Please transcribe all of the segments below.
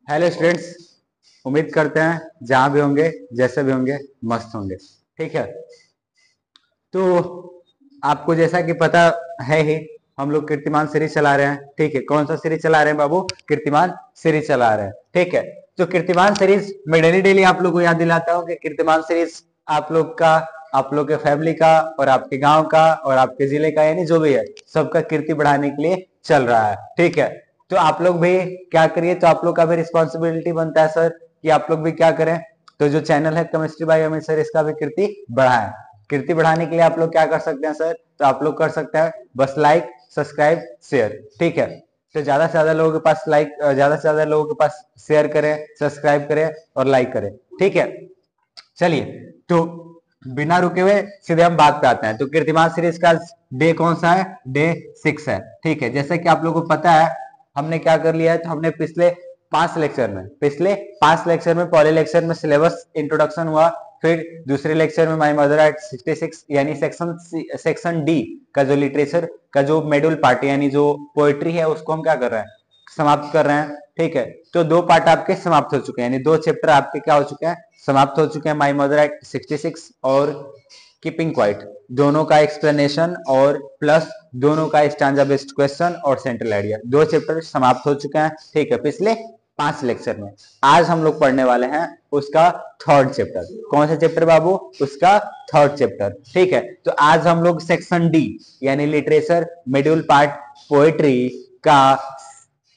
Hello students. उम्मीद करते हैं जहां भी होंगे जैसे भी होंगे मस्त होंगे। ठीक है। तो आपको जैसा कि पता है ही, हम लोग कीर्तिमान सीरीज चला रहे हैं। ठीक है, कौन सा सीरीज चला रहे हैं बाबू? कीर्तिमान सीरीज चला रहे हैं। ठीक है। तो कीर्तिमान सीरीज मैं डेली डेली आप लोग को याद दिलाता हूँ कि कीर्तिमान सीरीज आप लोग का, आप लोग के फैमिली का और आपके गांव का और आपके जिले का, यानी जो भी है सबका कीर्ति बढ़ाने के लिए चल रहा है। ठीक है। तो आप लोग भी क्या करिए, तो आप लोग का भी रिस्पॉन्सिबिलिटी बनता है सर कि आप लोग भी क्या करें, तो जो चैनल है केमिस्ट्री बाय अमित सर, इसका भी कीर्ति बढ़ाएं। कीर्ति बढ़ाने के लिए आप लोग क्या कर सकते हैं सर? तो आप लोग कर सकते हैं बस लाइक, सब्सक्राइब, शेयर। ठीक है। तो ज्यादा से ज्यादा लोगों के पास लाइक, ज्यादा से ज्यादा लोगों के पास शेयर करें, सब्सक्राइब करें और लाइक करें। ठीक है। चलिए, तो बिना रुके हुए सीधे हम बात पे आते हैं। तो कीर्तिमान सीरीज का डे कौन सा है? डे 6 है। ठीक है। जैसे कि आप लोगों को पता है, हमने क्या कर लिया है, तो हमने पिछले पांच लेक्चर में पहले लेक्चर में सिलेबस इंट्रोडक्शन हुआ, फिर दूसरे लेक्चर में माई मदर एट 66 यानी सेक्शन डी का जो लिटरेचर का जो मेडुल पार्ट यानी जो पोएट्री है उसको हम क्या कर रहे हैं? समाप्त कर रहे हैं। ठीक है। तो दो पार्ट आपके समाप्त हो चुके हैं, यानी दो चैप्टर आपके क्या हो चुके हैं? समाप्त हो चुके हैं। माई मदर एट 66 और कीपिंग क्वाइट, दोनों का एक्सप्लेनेशन और प्लस दोनों का स्टैंजा बेस्ड क्वेश्चन और सेंट्रल आइडिया, दो चैप्टर समाप्त हो चुके हैं। ठीक है, पिछले 5 लेक्चर में। आज हम लोग पढ़ने वाले हैं उसका थर्ड चैप्टर। कौन सा चैप्टर बाबू? उसका थर्ड चैप्टर। ठीक है। तो आज हम लोग सेक्शन डी यानी लिटरेचर मेड्यूल पार्ट पोएट्री का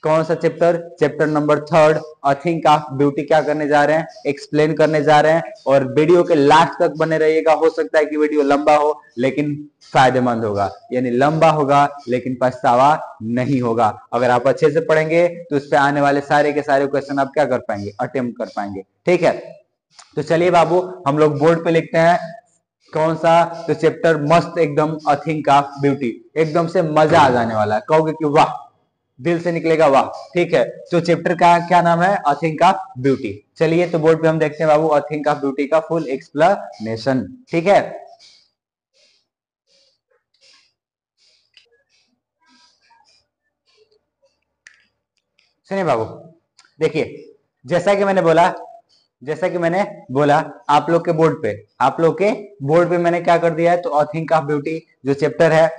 कौन सा chapter? Chapter number third, a think of beauty क्या करने जा रहे हैं? एक्सप्लेन करने जा रहे हैं। और वीडियो के लास्ट तक बने रहिएगा। हो सकता है कि वीडियो लंबा हो लेकिन फायदेमंद होगा, यानी लंबा होगा लेकिन पछतावा नहीं होगा। अगर आप अच्छे से पढ़ेंगे तो उस पर आने वाले सारे के सारे क्वेश्चन आप क्या कर पाएंगे? अटेम्प्ट कर पाएंगे। ठीक है। तो चलिए बाबू, हम लोग बोर्ड पे लिखते हैं कौन सा? तो चैप्टर मस्त एकदम, अ थिंक ऑफ ब्यूटी, एकदम से मजा आ जाने वाला है। कहोगे कि वाह, दिल से निकलेगा वाह। ठीक है। तो चैप्टर का क्या नाम है? अ थिंक ऑफ ब्यूटी। चलिए, तो बोर्ड पे हम देखते हैं बाबू अ थिंक ऑफ ब्यूटी का फुल एक्सप्लेनेशन। ठीक है। सुनिए बाबू, देखिए, जैसा कि मैंने बोला जैसा कि मैंने बोला आप लोग के बोर्ड पे मैंने क्या कर दिया है, तो अ थिंक ऑफ ब्यूटी जो चैप्टर है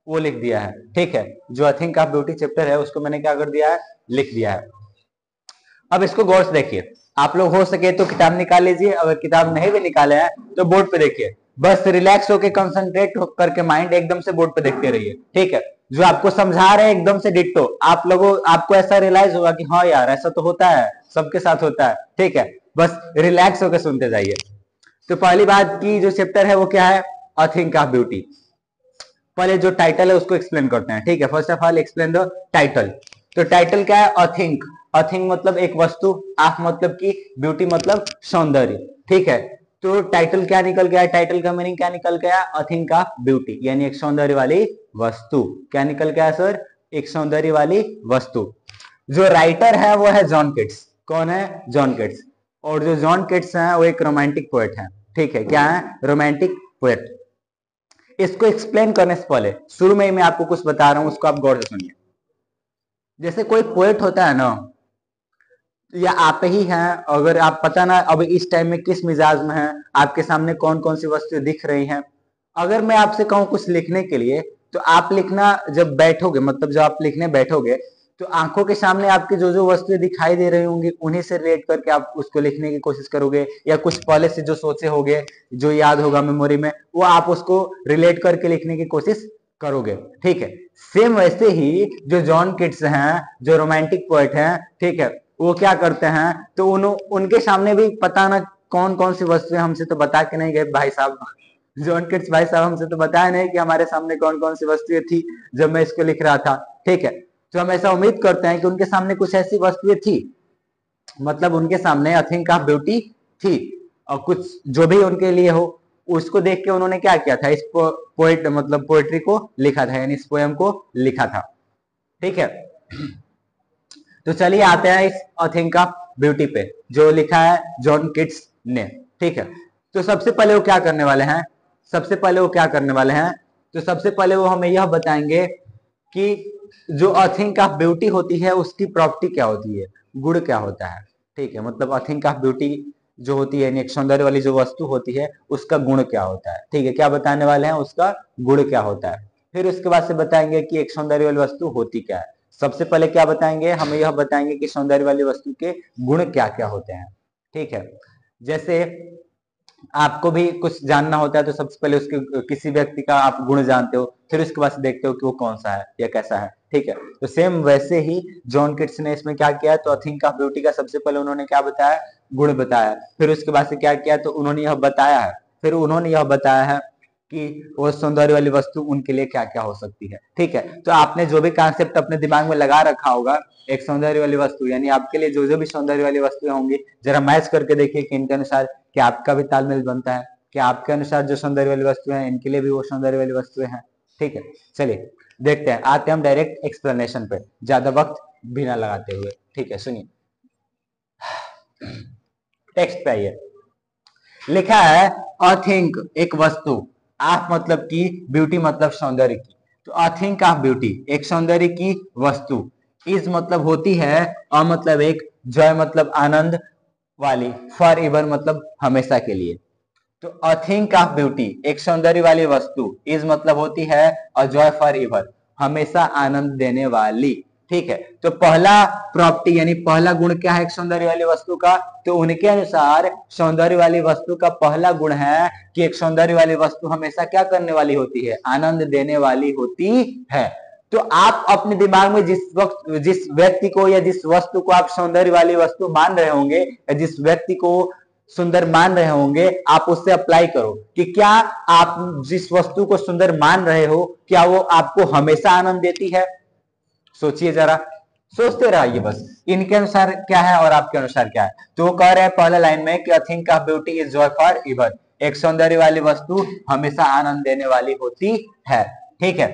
वो लिख दिया है। ठीक है। जो अ थिंक ऑफ ब्यूटी चैप्टर है उसको मैंने क्या कर दिया है? लिख दिया है। अब इसको गौर से देखिए। आप लोग हो सके तो किताब निकाल लीजिए, अगर किताब नहीं भी निकाले हैं तो बोर्ड पे देखिए। बस रिलैक्स होकर कंसंट्रेट करके माइंड एकदम से बोर्ड पे देखते रहिए। ठीक है। जो आपको समझा रहे हैं एकदम से डिट्टो, आपको ऐसा रियलाइज होगा कि हाँ यार, ऐसा तो होता है, सबके साथ होता है। ठीक है। बस रिलैक्स होकर सुनते जाइए। तो पहली बात की जो चैप्टर है वो क्या है? अ थिंक ऑफ ब्यूटी। पहले जो टाइटल है उसको एक्सप्लेन करते हैं। ठीक है। First of all explain the title. तो टाइटल क्या है? अथिंक। अथिंक मतलब एक वस्तु, आफ मतलब की, ब्यूटी मतलब सौंदर्य। ठीक है। तो टाइटल क्या निकल गया? टाइटल का मीनिंग क्या निकल गया? अथिंक ऑफ ब्यूटी, यानी एक सौंदर्य वाली वस्तु। क्या निकल गया सर? एक सौंदर्य वाली वस्तु। जो राइटर है वो है जॉन किट्स। कौन है? John Keats. और जो जॉन किट्स है वो एक रोमांटिक पोएट है। ठीक है। क्या है? Romantic poet. इसको एक्सप्लेन करने से पहले शुरू में ही मैं आपको कुछ बता रहा हूं, उसको आप गौर से सुनिए। जैसे कोई पोएट होता है ना, या आप ही हैं, अगर आप पता ना अब इस टाइम में किस मिजाज में हैं, आपके सामने कौन कौन सी वस्तुएं दिख रही हैं। अगर मैं आपसे कहूं कुछ लिखने के लिए, तो आप लिखना जब बैठोगे, मतलब जब आप लिखने बैठोगे, तो आंखों के सामने आपकी जो जो वस्तुएं दिखाई दे रही होंगी उन्हीं से रिलेट करके आप उसको लिखने की कोशिश करोगे, या कुछ पहले से जो सोचे होगे, जो याद होगा मेमोरी में, वो आप उसको रिलेट करके लिखने की कोशिश करोगे। ठीक है। सेम वैसे ही जो जॉन किट्स हैं, जो रोमांटिक पोएट हैं, ठीक है, वो क्या करते हैं, तो उनके सामने भी पता ना कौन कौन सी वस्तुएं, हमसे तो बता के नहीं गए भाई साहब। जॉन किट्स भाई साहब हमसे तो बताया नहीं कि हमारे सामने कौन कौन सी वस्तुएं थी जब मैं इसको लिख रहा था। ठीक है। तो हम ऐसा उम्मीद करते हैं कि उनके सामने कुछ ऐसी वस्तुएं थी, मतलब उनके सामने आई थिंक ऑफ ब्यूटी थी, और कुछ जो भी उनके लिए हो, उसको देख के उन्होंने क्या किया था, इस पोएट मतलब पोएट्री को लिखा था, यानी इस पोएम को लिखा था। ठीक है। तो चलिए आते हैं इस अ थिंक ऑफ ब्यूटी पे, जो लिखा है जॉन किट्स ने। ठीक है। तो सबसे पहले वो क्या करने वाले हैं? सबसे पहले वो क्या करने वाले हैं? तो सबसे पहले वो हमें यह बताएंगे कि जो अ थिंग ऑफ ब्यूटी होती है उसकी प्रॉपर्टी क्या होती है, गुण क्या होता है। ठीक है, मतलब अ थिंग ऑफ ब्यूटी जो होती है, एक सौंदर्य वाली जो वस्तु होती है उसका गुण क्या होता है। ठीक है, क्या बताने वाले हैं, उसका गुण क्या होता है। फिर उसके बाद से बताएंगे कि एक सौंदर्य वाली वस्तु होती क्या है। सबसे पहले क्या बताएंगे, हम यह बताएंगे कि सौंदर्य वाली वस्तु के गुण क्या क्या होते हैं। ठीक है, जैसे आपको भी कुछ जानना होता है तो सबसे पहले उसके किसी व्यक्ति का आप गुण जानते हो, फिर उसके बाद देखते हो कि वो कौन सा है या कैसा है। ठीक है, तो सेम वैसे ही जॉन किट्स ने इसमें क्या किया, तो थिंक ऑफ ब्यूटी का सबसे पहले उन्होंने क्या बताया, गुण बताया। फिर उसके बाद से क्या किया, तो उन्होंने यह बताया है, फिर उन्होंने यह बताया है कि वो सौंदर्य वाली वस्तु उनके लिए क्या क्या हो सकती है। ठीक है, तो आपने जो भी कॉन्सेप्ट अपने दिमाग में लगा रखा होगा, एक सौंदर्य वाली वस्तु यानी आपके लिए जो जो भी सौंदर्य वाली वस्तुएं होंगी, जरा मैच करके देखिए कि इनके अनुसार क्या आपका भी तालमेल बनता है, क्या आपके अनुसार जो सौंदर्य वाली वस्तुएं हैं इनके लिए भी वो सौंदर्य वाली वस्तुएं हैं। ठीक है, चलिए देखते हैं, आते हैं हम डायरेक्ट एक्सप्लेनेशन पे, ज्यादा वक्त बिना लगाते हुए। ठीक है, सुनिए, टेक्स्ट पे आइए, लिखा है अ थिंक एक वस्तु, ऑफ मतलब की, ब्यूटी मतलब सौंदर्य की, तो अ थिंक ऑफ ब्यूटी एक सौंदर्य की वस्तु, इज मतलब होती है, अ मतलब एक, जॉय मतलब आनंद वाली, फॉर एवर मतलब हमेशा के लिए। तो अ थिंक ऑफ ब्यूटी एक सौंदर्य वाली वस्तु, इज मतलब होती है अ जॉय फॉर एवर हमेशा आनंद देने वाली। ठीक है, तो पहला प्रॉपर्टी यानी पहला गुण क्या है एक सौंदर्य वाली वस्तु का, तो उनके अनुसार सौंदर्य वाली वस्तु का पहला गुण है कि एक सौंदर्य वाली वस्तु हमेशा क्या करने वाली होती है, आनंद देने वाली होती है। तो आप अपने दिमाग में जिस वक्त जिस व्यक्ति को या जिस वस्तु को आप सौंदर्य वाली वस्तु मान रहे होंगे, या जिस व्यक्ति को सुंदर मान रहे होंगे, आप उससे अप्लाई करो कि क्या आप जिस वस्तु को सुंदर मान रहे हो, क्या वो आपको हमेशा आनंद देती है। सोचिए जरा, सोचते रहिए बस, इनके अनुसार क्या है और आपके अनुसार क्या है। तो वो कह रहे हैं पहले लाइन में कि a thing of beauty is Joy for ever एक सौंदर्य वाली वस्तु हमेशा आनंद देने वाली होती है। ठीक है,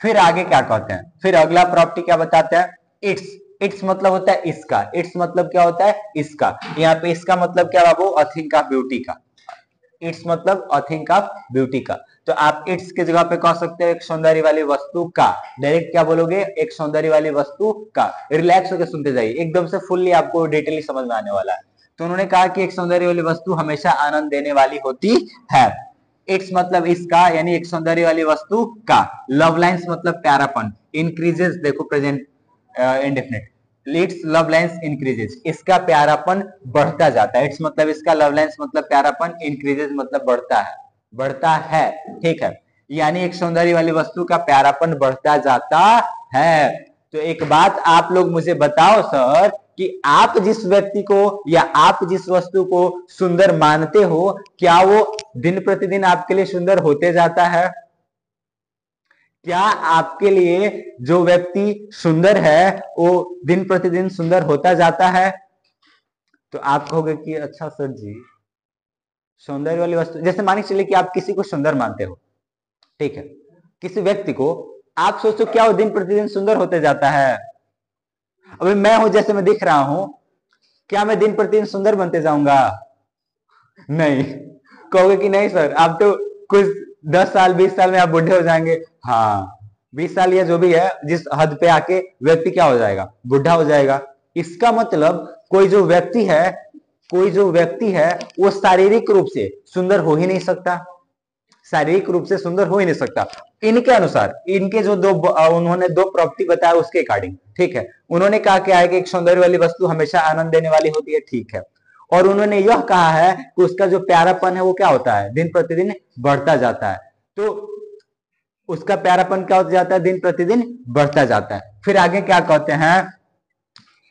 फिर आगे क्या कहते हैं, फिर अगला प्रॉपर्टी क्या बताते हैं, इट्स, इट्स मतलब होता है इसका, इट्स मतलब क्या होता है इसका, यहाँ पे इसका मतलब क्या बाबू, अ थिंग ऑफ ब्यूटी का, इट्स मतलब अ थिंग ऑफ ब्यूटी का। तो आप इट्स की जगह पे कह सकते हो एक सौंदर्य वाली वस्तु का, डायरेक्ट क्या बोलोगे, एक सौंदर्य वाली वस्तु का। रिलैक्स होकर सुनते जाइए, एकदम से फुल्ली आपको डिटेली समझ में आने वाला है। तो उन्होंने कहा कि एक सौंदर्य वाली वस्तु हमेशा आनंद देने वाली होती है। इट्स मतलब इसका यानी एक सौंदर्य वाली वस्तु का। लव लाइन्स मतलब प्यारापन, इंक्रीजेस देखो present indefinite, it's love lines increases इसका प्यारापन बढ़ता जाता है। इट्स मतलब इसका, लव लाइन्स मतलब प्यारापन, इंक्रीजेस मतलब बढ़ता है, बढ़ता है। ठीक है, यानी एक सौंदर्य वाली वस्तु का प्यारापन बढ़ता जाता है। तो एक बात आप लोग मुझे बताओ सर कि आप जिस व्यक्ति को या आप जिस वस्तु को सुंदर मानते हो, क्या वो दिन प्रतिदिन आपके लिए सुंदर होते जाता है। क्या आपके लिए जो व्यक्ति सुंदर है वो दिन प्रतिदिन सुंदर होता जाता है। तो आप कहोगे कि अच्छा सर जी, सौंदर्य वाली वस्तु, जैसे मान के चलिए कि आप किसी को सुंदर मानते हो, ठीक है, किसी व्यक्ति को आप सोचो क्या वो दिन प्रतिदिन सुंदर होते जाता है। अभी मैं हूं, जैसे मैं दिख रहा हूं, क्या मैं दिन प्रतिदिन सुंदर बनते जाऊंगा, नहीं। कहोगे कि नहीं सर, आप तो कुछ 10 साल 20 साल में आप बुढ़े हो जाएंगे। हाँ, 20 साल या जो भी है, जिस हद पे आके व्यक्ति क्या हो जाएगा, बुढ़ा हो जाएगा। इसका मतलब कोई जो व्यक्ति है, कोई जो व्यक्ति है वो शारीरिक रूप से सुंदर हो ही नहीं सकता, शारीरिक रूप से सुंदर हो ही नहीं सकता। इनके अनुसार, इनके जो उन्होंने दो प्रॉपर्टी बताया उसके अकॉर्डिंग, ठीक है, उन्होंने कहा क्या है कि एक सौंदर्य वाली वस्तु हमेशा आनंद देने वाली होती है, ठीक है, और उन्होंने यह कहा है कि उसका जो प्यारापन है वो क्या होता है, दिन प्रतिदिन बढ़ता जाता है। तो उसका प्यारापन क्या होता जाता है, दिन प्रतिदिन बढ़ता जाता है। फिर आगे क्या कहते हैं,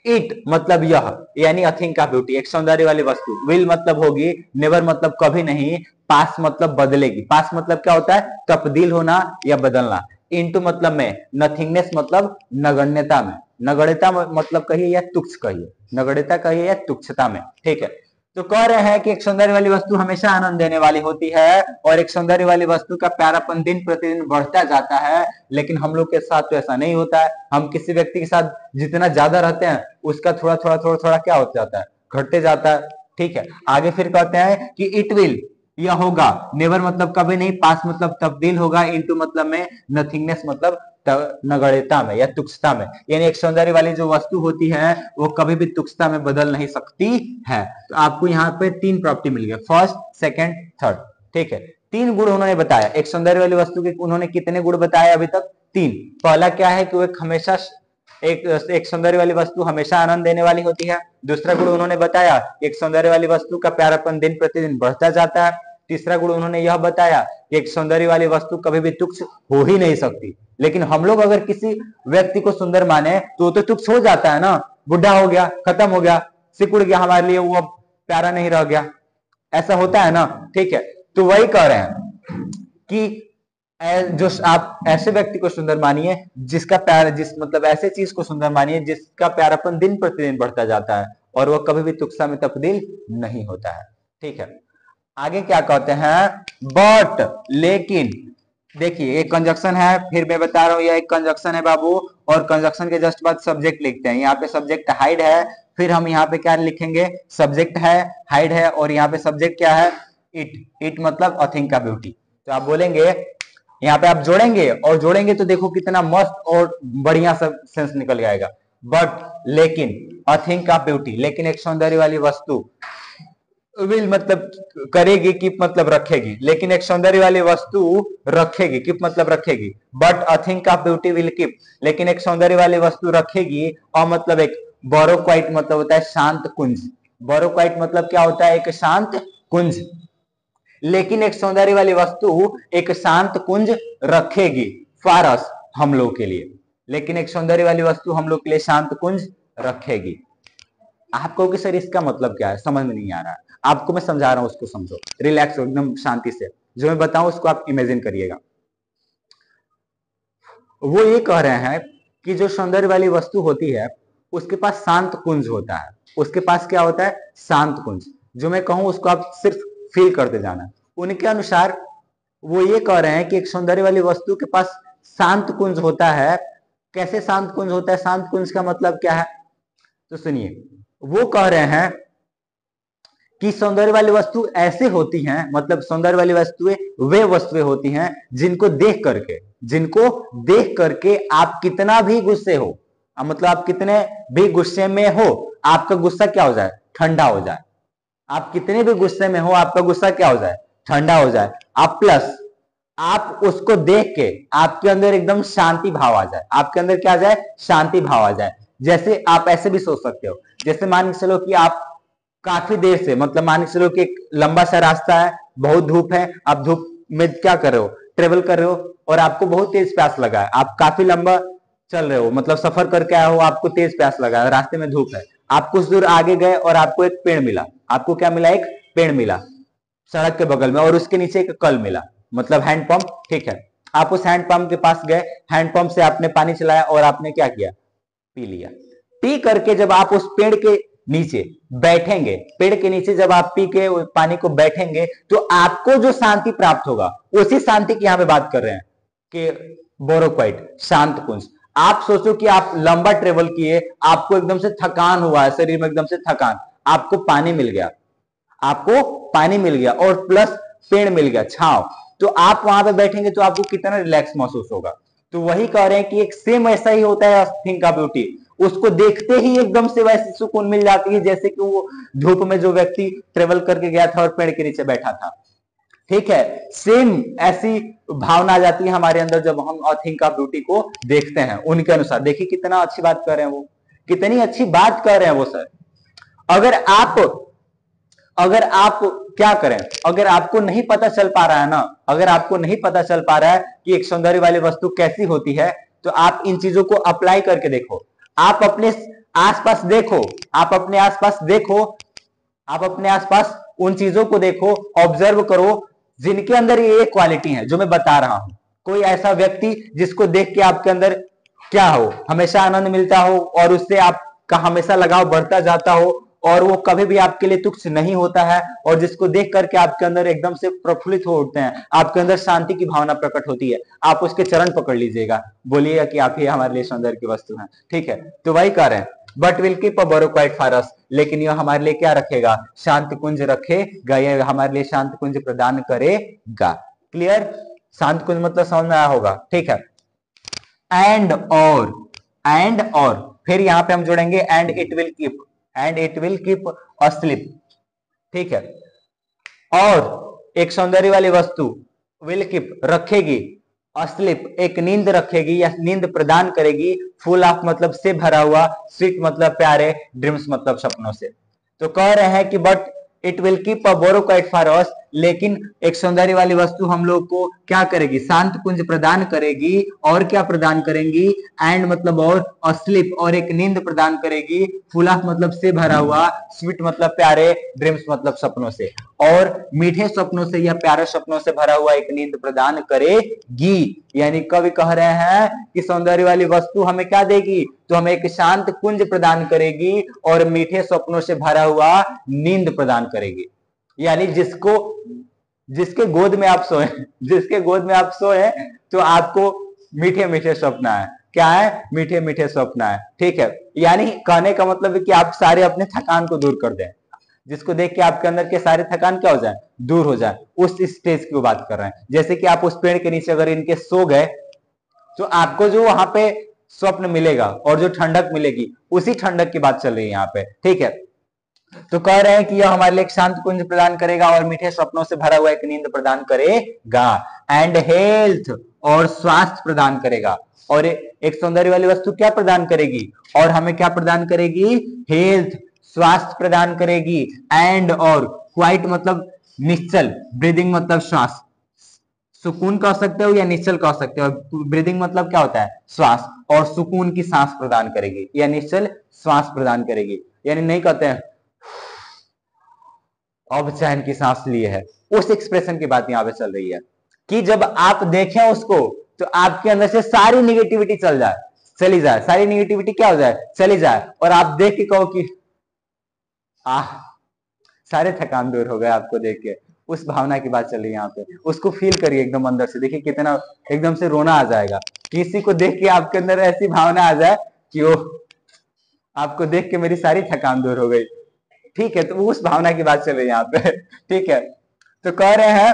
इट मतलब यह, यानी अ थिंग ऑफ ब्यूटी एक सौंदर्य वाली वस्तु, विल मतलब होगी, नेवर मतलब कभी नहीं, पास मतलब बदलेगी, पास मतलब क्या होता है, तब्दील होना या बदलना, इनटू मतलब में, नथिंगनेस मतलब नगण्यता में, नगण्यता मतलब कहिए या तुच्छ कहिए, नगण्यता कहिए या तुच्छता में। ठीक है, तो कह रहे हैं कि एक सौंदर्य वाली वस्तु हमेशा आनंद देने वाली होती है और एक सौंदर्य वाली वस्तु का प्यारापन दिन प्रतिदिन बढ़ता जाता है। लेकिन हम लोग के साथ तो ऐसा नहीं होता है, हम किसी व्यक्ति के साथ जितना ज्यादा रहते हैं उसका थोड़ा थोड़ा थोड़ा थोड़ा क्या होता जाता है, घटते जाता है। ठीक है, आगे फिर कहते हैं कि इट विल, यह होगा, नेवर मतलब कभी नहीं, पास मतलब तब्दील होगा, इनटू मतलब में, नथिंगनेस मतलब नगण्यता में या तुच्छता में, यानी एक सौंदर्य वाली जो वस्तु होती है वो कभी भी तुच्छता में बदल नहीं सकती है। तो आपको यहाँ पे 3 प्रॉपर्टी मिल गया, फर्स्ट, सेकंड, थर्ड। ठीक है, 3 गुण उन्होंने बताया। एक सौंदर्य वाली वस्तु के उन्होंने कितने गुण बताए अभी तक? 3। पहला क्या है कि वो हमेशा एक सौंदर्य वाली वस्तु हमेशा आनंद देने वाली होती है। दूसरा गुण उन्होंने बताया, एक सौंदर्य वाली वस्तु का प्यारापन दिन प्रतिदिन बढ़ता जाता है। तीसरा गुण उन्होंने यह बताया कि एक सौंदर्य वाली वस्तु कभी भी तुच्छ हो ही नहीं सकती। लेकिन हम लोग अगर किसी व्यक्ति को सुंदर माने तो तुच्छ हो जाता है ना, बुढ़ा हो गया, खत्म हो गया, सिकुड़ गया, हमारे लिए वो प्यारा नहीं रह गया, ऐसा होता है ना। ठीक है, तो वही कह रहे हैं कि जो आप ऐसे व्यक्ति को सुंदर मानिए जिसका प्यार, मतलब ऐसे चीज को सुंदर मानिए जिसका प्यारापन दिन प्रतिदिन बढ़ता जाता है और वह कभी भी तुच्छता में तब्दील नहीं होता है। ठीक है, आगे क्या कहते हैं? बट, लेकिन। देखिए एक कंजक्शन है, फिर मैं बता रहा हूं यह एक कंजक्शन है बाबू, और कंजक्शन के जस्ट बाद सब्जेक्ट लिखते हैं। यहाँ पे सब्जेक्ट हाइड है, फिर हम यहाँ पे क्या लिखेंगे? सब्जेक्ट है, हाइड है, और यहाँ पे सब्जेक्ट क्या है? इट। इट मतलब अथिंका ब्यूटी। तो आप बोलेंगे, यहाँ पे आप जोड़ेंगे, और जोड़ेंगे तो देखो कितना मस्त और बढ़िया सब सेंस निकल जाएगा। बट, लेकिन, अथिंका ब्यूटी, लेकिन एक सौंदर्य वाली वस्तु विल मतलब करेगी, कीप मतलब रखेगी, लेकिन एक सौंदर्य वाली वस्तु रखेगी, कीप मतलब रखेगी। But a thing of beauty will keep, लेकिन एक सौंदर्य वाली वस्तु रखेगी। और मतलब एक बोरो क्वाइट मतलब होता है शांत कुंज। बोरो क्वाइट मतलब क्या होता है? एक शांत कुंज। लेकिन एक सौंदर्य वाली वस्तु एक शांत कुंज रखेगी, फारस, हम लोग के लिए। लेकिन एक सौंदर्य वाली वस्तु हम लोग के लिए शांत कुंज रखेगी। आपको कि सर इसका मतलब क्या है? समझ में नहीं आ रहा है। आपको मैं समझा रहा हूं, उसको समझो, रिलैक्स हो एकदम शांति से। जो मैं बताऊं उसको आप इमेजिन करिएगा। वो ये कह रहे हैं कि जो सौंदर्य वाली वस्तु होती है उसके पास शांत कुंज होता है। उसके पास क्या होता है? शांत कुंज। जो मैं कहूं उसको आप सिर्फ फील करते जाना। उनके अनुसार वो ये कह रहे हैं कि एक सौंदर्य वाली वस्तु के पास शांत कुंज होता है। कैसे शांत कुंज होता है? शांत कुंज का मतलब क्या है? तो सुनिए, वो कह रहे हैं कि सौंदर्य वाली वस्तु ऐसे होती हैं, मतलब सौंदर्य वाली वस्तुएं वे वस्तुएं होती हैं जिनको देख करके आप कितना भी गुस्से हो, मतलब आप कितने भी गुस्से में हो, आपका गुस्सा क्या हो जाए? ठंडा हो जाए। आप कितने भी गुस्से में हो, आपका गुस्सा क्या हो जाए? ठंडा हो जाए। आप प्लस आप उसको देख के आपके अंदर एकदम शांति भाव आ जाए। आपके अंदर क्या आ जाए? शांति भाव आ जाए। जैसे आप ऐसे भी सोच सकते हो, जैसे मान के चलो कि आप काफी देर से, मतलब मान के चलो कि एक लंबा सा रास्ता है, बहुत धूप है, आप धूप में क्या कर रहे हो? ट्रेवल कर रहे हो, और आपको बहुत तेज प्यास लगा है। आप काफी लंबा चल रहे हो, मतलब सफर करके आए हो, आपको तेज प्यास लगा है, रास्ते में धूप है। आप कुछ दूर आगे गए और आपको एक पेड़ मिला। आपको क्या मिला? एक पेड़ मिला सड़क के बगल में, और उसके नीचे एक कल मिला, मतलब हैंडपंप। ठीक है, आप उस हैंडपंप के पास गए, हैंडपंप से आपने पानी चलाया और आपने क्या किया? पी लिया। पी करके जब आप उस पेड़ के नीचे बैठेंगे, पेड़ के नीचे जब आप पी के पानी को बैठेंगे, तो आपको जो शांति प्राप्त होगा उसी शांति की यहां पे बात कर रहे हैं कि बोरोक्वाइट, शांत कुंज। आप सोचो कि आप लंबा ट्रेवल किए, आपको एकदम से थकान हुआ है, शरीर में एकदम से थकान, आपको पानी मिल गया, आपको पानी मिल गया, और प्लस पेड़ मिल गया, छांव। तो आप वहां पे बैठेंगे तो आपको कितना रिलैक्स महसूस होगा। तो वही कह रहे हैं कि एक सेम ऐसा ही होता है थिंक का ब्यूटी। उसको देखते ही एकदम से वैसी सुकून मिल जाती है जैसे कि वो धूप में जो व्यक्ति ट्रेवल करके गया था और पेड़ के नीचे बैठा था। ठीक है, सेम ऐसी भावना आ जाती है हमारे अंदर जब हम थिंक ऑफ ब्यूटी को देखते हैं उनके अनुसार। देखिए कितना अच्छी बात कर रहे हैं वो, कितनी अच्छी बात कर रहे हैं वो सर। अगर आप क्या करें, अगर आपको नहीं पता चल पा रहा है ना, अगर आपको नहीं पता चल पा रहा है कि एक सौंदर्य वाली वस्तु कैसी होती है, तो आप इन चीजों को अप्लाई करके देखो। आप अपने आसपास देखो, आप अपने आसपास देखो, आप अपने आसपास उन चीजों को देखो, ऑब्जर्व करो जिनके अंदर ये क्वालिटी है जो मैं बता रहा हूं। कोई ऐसा व्यक्ति जिसको देख के आपके अंदर क्या हो? हमेशा आनंद मिलता हो, और उससे आपका हमेशा लगाव बढ़ता जाता हो, और वो कभी भी आपके लिए तुच्छ नहीं होता है, और जिसको देख करके आपके अंदर एकदम से प्रफुल्लित हो उठते हैं, आपके अंदर शांति की भावना प्रकट होती है। आप उसके चरण पकड़ लीजिएगा, बोलिएगा कि आप ही हमारे लिए सौंदर्य की वस्तु हैं। ठीक है, तो वही कह रहे हैं, but will keep a bower quiet for us, लेकिन यह हमारे लिए क्या रखेगा? शांत कुंज रखेगा, यह हमारे लिए शांत कुंज प्रदान करेगा। क्लियर? शांत कुंज मतलब समझ में आया होगा। ठीक है, एंड और फिर यहां पे हम जोड़ेंगे and it will keep asleep, ठीक है। और एक सौंदर्य वाली वस्तु विल कीप रखेगी, अस्लीप एक नींद रखेगी या नींद प्रदान करेगी, फुल ऑफ मतलब से भरा हुआ, स्वीट मतलब प्यारे, ड्रीम्स मतलब सपनों से। तो कह रहे हैं कि but it will keep a bower quiet for us, लेकिन एक सौंदर्य वाली वस्तु हम लोग को क्या करेगी, शांत कुंज प्रदान करेगी। और क्या प्रदान करेंगी, एंड मतलब और, अस्लीप और एक नींद प्रदान करेगी, फुल ऑफ मतलब से भरा हुआ, स्वीट मतलब प्यारे, ड्रीम्स मतलब सपनों से। और मीठे सपनों से या प्यारे सपनों से भरा हुआ एक नींद प्रदान करेगी। यानी कवि कह रहे हैं कि सौंदर्य वाली वस्तु हमें क्या देगी, तो हमें एक शांत कुंज प्रदान करेगी और मीठे सपनों से भरा हुआ नींद प्रदान करेगी। यानी जिसके गोद में आप सोए, जिसके गोद में आप सोए तो आपको मीठे मीठे स्वप्न है, क्या है, मीठे मीठे स्वप्न है, ठीक है। यानी कहने का मतलब है कि आप सारे अपने थकान को दूर कर दें, जिसको देख के आपके अंदर के सारे थकान क्या हो जाए, दूर हो जाए, उस स्टेज की बात कर रहे हैं। जैसे कि आप उस पेड़ के नीचे अगर इनके सो गए तो आपको जो वहां पे स्वप्न मिलेगा और जो ठंडक मिलेगी, उसी ठंडक की बात चल रही है यहाँ पे, ठीक है। तो कह रहे हैं कि यह हमारे लिए एक शांत कुंज प्रदान करेगा और मीठे सपनों से भरा हुआ एक नींद प्रदान करेगा, एंड हेल्थ और स्वास्थ्य प्रदान करेगा। और एक सौंदर्य वाली वस्तु क्या प्रदान करेगी, और हमें क्या प्रदान करेगी, हेल्थ स्वास्थ्य प्रदान करेगी, एंड और क्वाइट मतलब निश्चल, ब्रीदिंग मतलब श्वास, सुकून कह सकते हो या निश्चल कह सकते हो, ब्रीदिंग मतलब क्या होता है, श्वास, और सुकून की सांस प्रदान करेगी या निश्चल श्वास प्रदान करेगी। यानी नहीं कहते हैं अब चैन की सांस लिए है, उस एक्सप्रेशन की बात यहां पे चल रही है कि जब आप देखें उसको तो आपके अंदर से सारी निगेटिविटी चली जाए, सारी निगेटिविटी क्या हो जाए, चली जाए, और आप देख के कहो कि आह, सारे थकान दूर हो गए आपको देख के। उस भावना की बात चल रही है यहाँ पे, उसको फील करिए एकदम अंदर से, देखिए कितना एकदम से रोना आ जाएगा, किसी को देख के आपके अंदर ऐसी भावना आ जाए कि वो आपको देख के मेरी सारी थकान दूर हो गई, ठीक है। तो उस भावना की बात चल रही है यहाँ पे, ठीक है। तो कह रहे हैं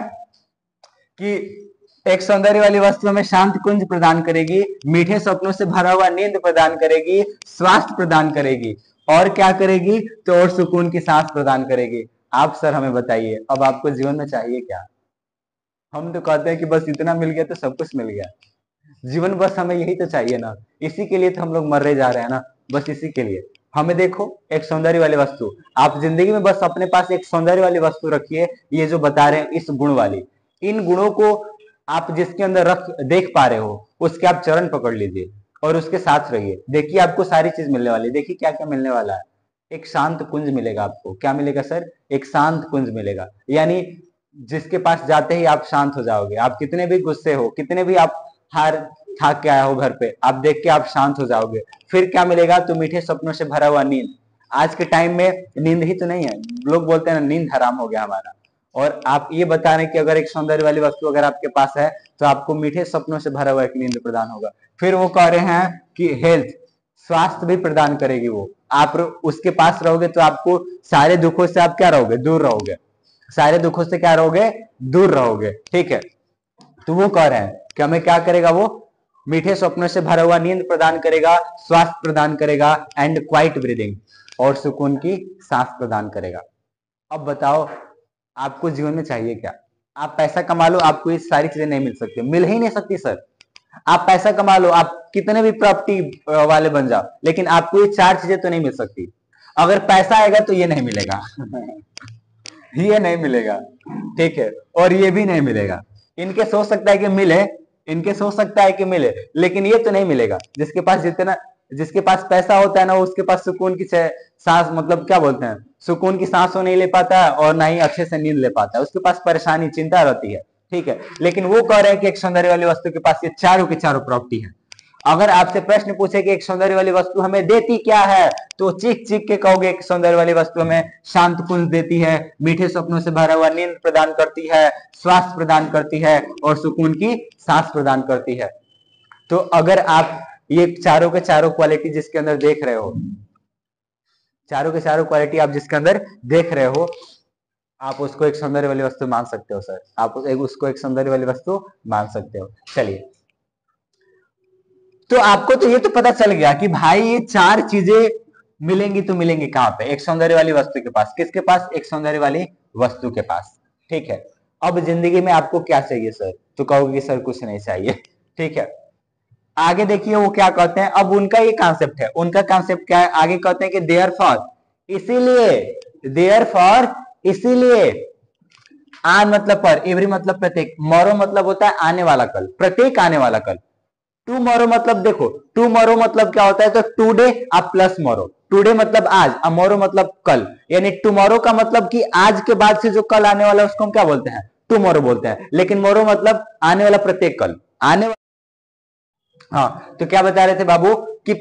कि एक सौंदर्य वाली वस्तु हमें शांत कुंज प्रदान करेगी, मीठे सपनों से भरा हुआ नींद प्रदान करेगी, स्वास्थ्य प्रदान करेगी, और क्या करेगी, तो और सुकून की सांस प्रदान करेगी। आप सर हमें बताइए अब आपको जीवन में चाहिए क्या। हम तो कहते हैं कि बस इतना मिल गया तो सब कुछ मिल गया, जीवन बस हमें यही तो चाहिए ना, इसी के लिए तो हम लोग मरने जा रहे हैं ना, बस इसी के लिए। हमें देखो एक सौंदर्य वाली वस्तु, आप जिंदगी में बस अपने पास एक सौंदर्य वाली वस्तु रखिए, ये जो बता रहे हैं इस गुण वाली, इन गुणों को आप जिसके अंदर रख देख पा रहे हो उसके आप चरण पकड़ लीजिए और उसके साथ रहिए, देखिए आपको सारी चीज मिलने वाली है। देखिए क्या क्या मिलने वाला है, एक शांत कुंज मिलेगा आपको, क्या मिलेगा सर, एक शांत कुंज मिलेगा। यानी जिसके पास जाते ही आप शांत हो जाओगे, आप कितने भी गुस्से हो, कितने भी आप हार थाक के आया हो घर पे, आप देख के आप शांत हो जाओगे। फिर क्या मिलेगा, तो मीठे सपनों से भरा हुआ नींद। आज के टाइम में नींद ही तो नहीं है, लोग बोलते हैं ना नींद हराम हो गया हमारा, और आप ये बता रहे हैं कि अगर एक सौंदर्य वाली वस्तु अगर आपके पास है तो आपको मीठे सपनों से भरा हुआ एक नींद प्रदान होगा। फिर वो कह रहे हैं कि हेल्थ स्वास्थ्य भी प्रदान करेगी वो, आप उसके पास रहोगे तो आपको सारे दुखों से आप क्या रहोगे, दूर रहोगे, सारे दुखों से क्या रहोगे, दूर रहोगे, ठीक है। तो वो कह रहे हैं कि हमें क्या करेगा, वो मीठे स्वप्नों से भरा हुआ नींद प्रदान करेगा, स्वास्थ्य प्रदान करेगा, एंड क्वाइट ब्रीदिंग और सुकून की सांस प्रदान करेगा। अब बताओ आपको जीवन में चाहिए क्या। आप पैसा कमा लो, आपको ये सारी चीजें नहीं मिल सकती, मिल ही नहीं सकती सर। आप पैसा कमा लो, आप कितने भी प्रॉपर्टी वाले बन जाओ, लेकिन आपको ये चार चीजें तो नहीं मिल सकती। अगर पैसा आएगा तो ये नहीं मिलेगा ये नहीं मिलेगा, ठीक है, और ये भी नहीं मिलेगा। इनके सोच सकता है कि मिले, इनके सोच सकता है कि मिले, लेकिन ये तो नहीं मिलेगा। जिसके पास पैसा होता है ना, उसके पास सुकून की सांस मतलब क्या बोलते हैं, सुकून की सांस नहीं ले पाता है और ना ही अच्छे से नींद ले पाता है, उसके पास परेशानी चिंता रहती है, ठीक है। लेकिन वो कह रहे हैं कि एक सौंदर्य वाली वस्तु के पास ये चारों की चारों प्रॉपर्टी है। अगर आपसे प्रश्न पूछे कि एक सौंदर्य वाली वस्तु हमें देती क्या है, तो चीख चीख के कहोगे एक सौंदर्य वाली वस्तु हमें शांत कुंज देती है, मीठे सपनों से भरा हुआ नींद प्रदान करती है, स्वास्थ्य प्रदान करती है और सुकून की सांस प्रदान करती है। तो अगर आप ये चारों के चारों क्वालिटी जिसके अंदर देख रहे हो, चारों के चारों क्वालिटी आप जिसके अंदर देख रहे हो, आप उसको एक सौंदर्य वाली वस्तु मान सकते हो सर, आप उसको एक सौंदर्य वाली वस्तु मान सकते हो। चलिए, तो आपको तो ये तो पता चल गया कि भाई ये चार चीजें मिलेंगी तो मिलेंगी कहां पे? एक सौंदर्य वाली वस्तु के पास। किसके पास? एक सौंदर्य वाली वस्तु के पास। ठीक है, अब जिंदगी में आपको क्या चाहिए सर? तो कहोगे कि सर कुछ नहीं चाहिए। ठीक है, आगे देखिए वो क्या कहते हैं। अब उनका ये कॉन्सेप्ट है, उनका कॉन्सेप्ट क्या है? आगे कहते हैं कि देयर फॉर, इसीलिए, देयर फॉर इसीलिए, आन मतलब पर, एवरी मतलब प्रत्येक, मोरो मतलब होता है आने वाला कल, प्रत्येक आने वाला कल। टुमारो मतलब देखो, टुमारो मतलब क्या होता है? तो टुडे अब प्लस मोरो, टुडे मतलब आज, अब मोरो मतलब कल, यानी टुमारो का मतलब कि आज के बाद से जो कल आने वाला है उसको हम क्या बोलते हैं? टुमारो बोलते हैं। लेकिन मोरो मतलब आने वाला प्रत्येक कल, आने वाला। हाँ, तो क्या बता रहे थे बाबू कि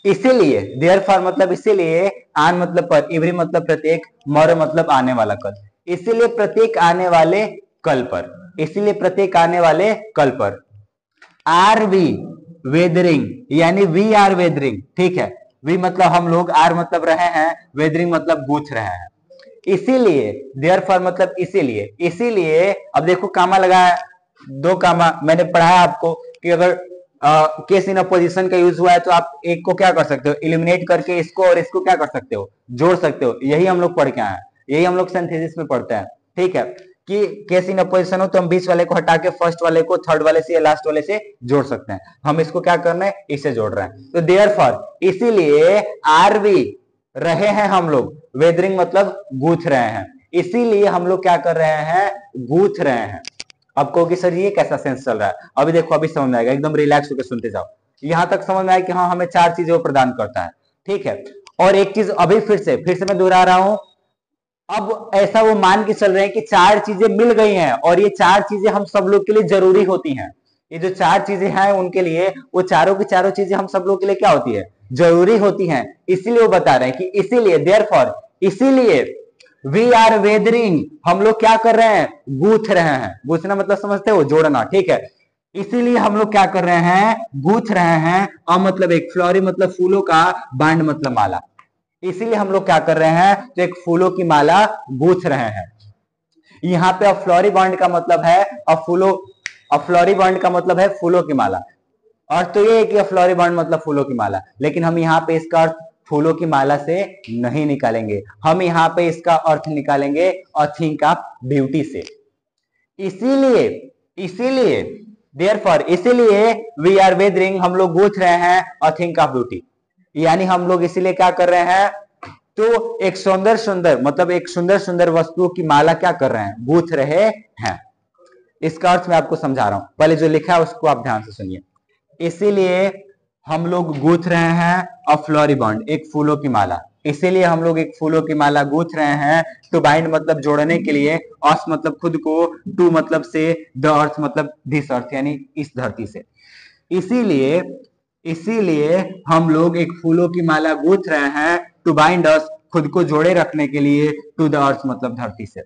इसीलिए, देयर फॉर मतलब इसीलिए, आन मतलब पर, एवरी मतलब प्रत्येक, मोरो मतलब आने वाला कल, इसीलिए प्रत्येक आने वाले कल पर, इसीलिए प्रत्येक आने वाले कल पर आर वी वेदरिंग, यानी वी आर वेदरिंग। ठीक है, वी मतलब हम लोग, आर मतलब रहे हैं, वेदरिंग मतलब गूंथ रहे हैं। इसीलिए, देयर फॉर मतलब इसीलिए, इसीलिए अब देखो कामा लगा है, दो कामा। मैंने पढ़ाया आपको कि अगर केस इन अपोजिशन का यूज हुआ है तो आप एक को क्या कर सकते हो? इलिमिनेट करके इसको और इसको क्या कर सकते हो? जोड़ सकते हो। यही हम लोग पढ़ के आए हैं, यही हम लोग सिंथेसिस में पढ़ते हैं। ठीक है, कि केस इन अपोजिशन हो तो हम बीच वाले को हटा के फर्स्ट वाले को थर्ड वाले से या लास्ट वाले से जोड़ सकते हैं। हम इसको क्या करना है? इससे जोड़ रहे हैं। तो देयर फॉर इसीलिए, आर वी रहे हैं हम लोग, वेदरिंग मतलब गूंथ रहे हैं, इसीलिए हम लोग क्या कर रहे हैं? गूंथ रहे हैं। अब कहोगे सर ये कैसा सेंस चल रहा है? अभी देखो, अभी समझ में आएगा, एकदम रिलैक्स होकर सुनते जाओ। यहां तक समझ में आया कि हाँ, हमें चार चीजें वो प्रदान करता है। ठीक है, और एक चीज अभी फिर से मैं दोहरा रहा हूं। अब ऐसा वो मान के चल रहे हैं कि चार चीजें मिल गई हैं और ये चार चीजें हम सब लोग के लिए जरूरी होती हैं। ये जो चार चीजें हैं उनके लिए, वो चारों की चारों चीजें हम सब लोग के लिए क्या होती है? जरूरी होती हैं। इसीलिए वो बता रहे हैं कि इसीलिए, देयर फॉर इसीलिए, वी आर वेदरिंग, हम लोग क्या कर रहे हैं? गूंथ रहे हैं। गूंथना मतलब समझते हो? जोड़ना। ठीक है, इसीलिए हम लोग क्या कर रहे हैं? गूंथ रहे हैं। अ मतलब एक, फ्लोरी मतलब फूलों का, बांड मतलब माला। इसीलिए हम लोग क्या कर रहे हैं? तो एक फूलों की माला गूंथ रहे हैं। यहाँ पे अब फ्लोरी बॉन्ड का मतलब है, अब फूलों, अब फ्लोरी बॉन्ड का मतलब है फूलों की माला। और तो ये है कि फ्लोरी बॉन्ड मतलब फूलों की माला, लेकिन हम यहाँ पे इसका अर्थ फूलों की माला से नहीं निकालेंगे। हम यहाँ पे इसका अर्थ निकालेंगे अ थिंक ऑफ ब्यूटी से। इसीलिए, इसीलिए, देयरफॉर इसीलिए, वी आर वेदरिंग, हम लोग गूंथ रहे हैं अ थिंक ऑफ ब्यूटी, यानी हम लोग इसीलिए क्या कर रहे हैं? तो एक सुंदर सुंदर मतलब एक सुंदर सुंदर वस्तुओं की माला क्या कर रहे हैं? गूंथ रहे हैं। इसका अर्थ मैं आपको समझा रहा हूं, पहले जो लिखा है उसको आप ध्यान से सुनिए। इसीलिए हम लोग गूंथ रहे हैं अ फ्लोरी बॉन्ड, एक फूलों की माला। इसीलिए हम लोग एक फूलों की माला गूंथ रहे हैं। टू बाइंड मतलब जोड़ने के लिए, अस मतलब खुद को, टू मतलब से, द अर्थ मतलब दिस अर्थ यानी इस धरती से। इसीलिए, इसीलिए हम लोग एक फूलों की माला गूंथ रहे हैं, टू बाइंड अस, खुद को जोड़े रखने के लिए, टू द अर्थ मतलब धरती से।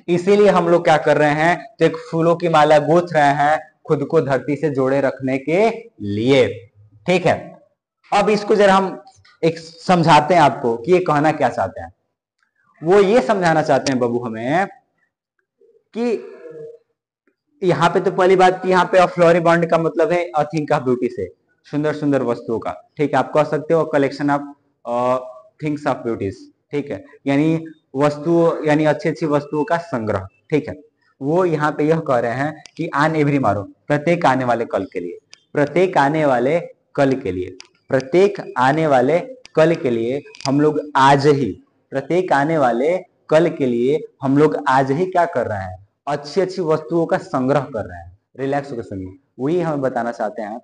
इसीलिए हम लोग क्या कर रहे हैं? तो एक फूलों की माला गूंथ रहे हैं, खुद को धरती से जोड़े रखने के लिए। ठीक है, अब इसको जरा हम एक समझाते हैं आपको कि ये कहना क्या चाहते हैं। वो ये समझाना चाहते हैं बाबू हमें कि यहाँ पे तो पहली बात कि यहाँ पे फ्लोरी बॉन्ड का मतलब है अ थिंक ऑफ ब्यूटी से, सुंदर सुंदर वस्तुओं का। ठीक है, आप कह सकते हो collection of things of beauties. ठीक है, यानी वस्तु, यानी अच्छी अच्छी वस्तुओं का संग्रह। ठीक है, वो यहाँ पे यह कह रहे हैं कि आन एवरी मारो, प्रत्येक आने वाले कल के लिए, प्रत्येक आने वाले कल के लिए, प्रत्येक आने वाले कल के लिए हम लोग आज ही, प्रत्येक आने वाले कल के लिए हम लोग आज ही क्या कर रहे हैं? अच्छी अच्छी वस्तुओं का संग्रह कर रहे हैं। रिलैक्स होकर सुनिए, वही हमें बताना चाहते हैं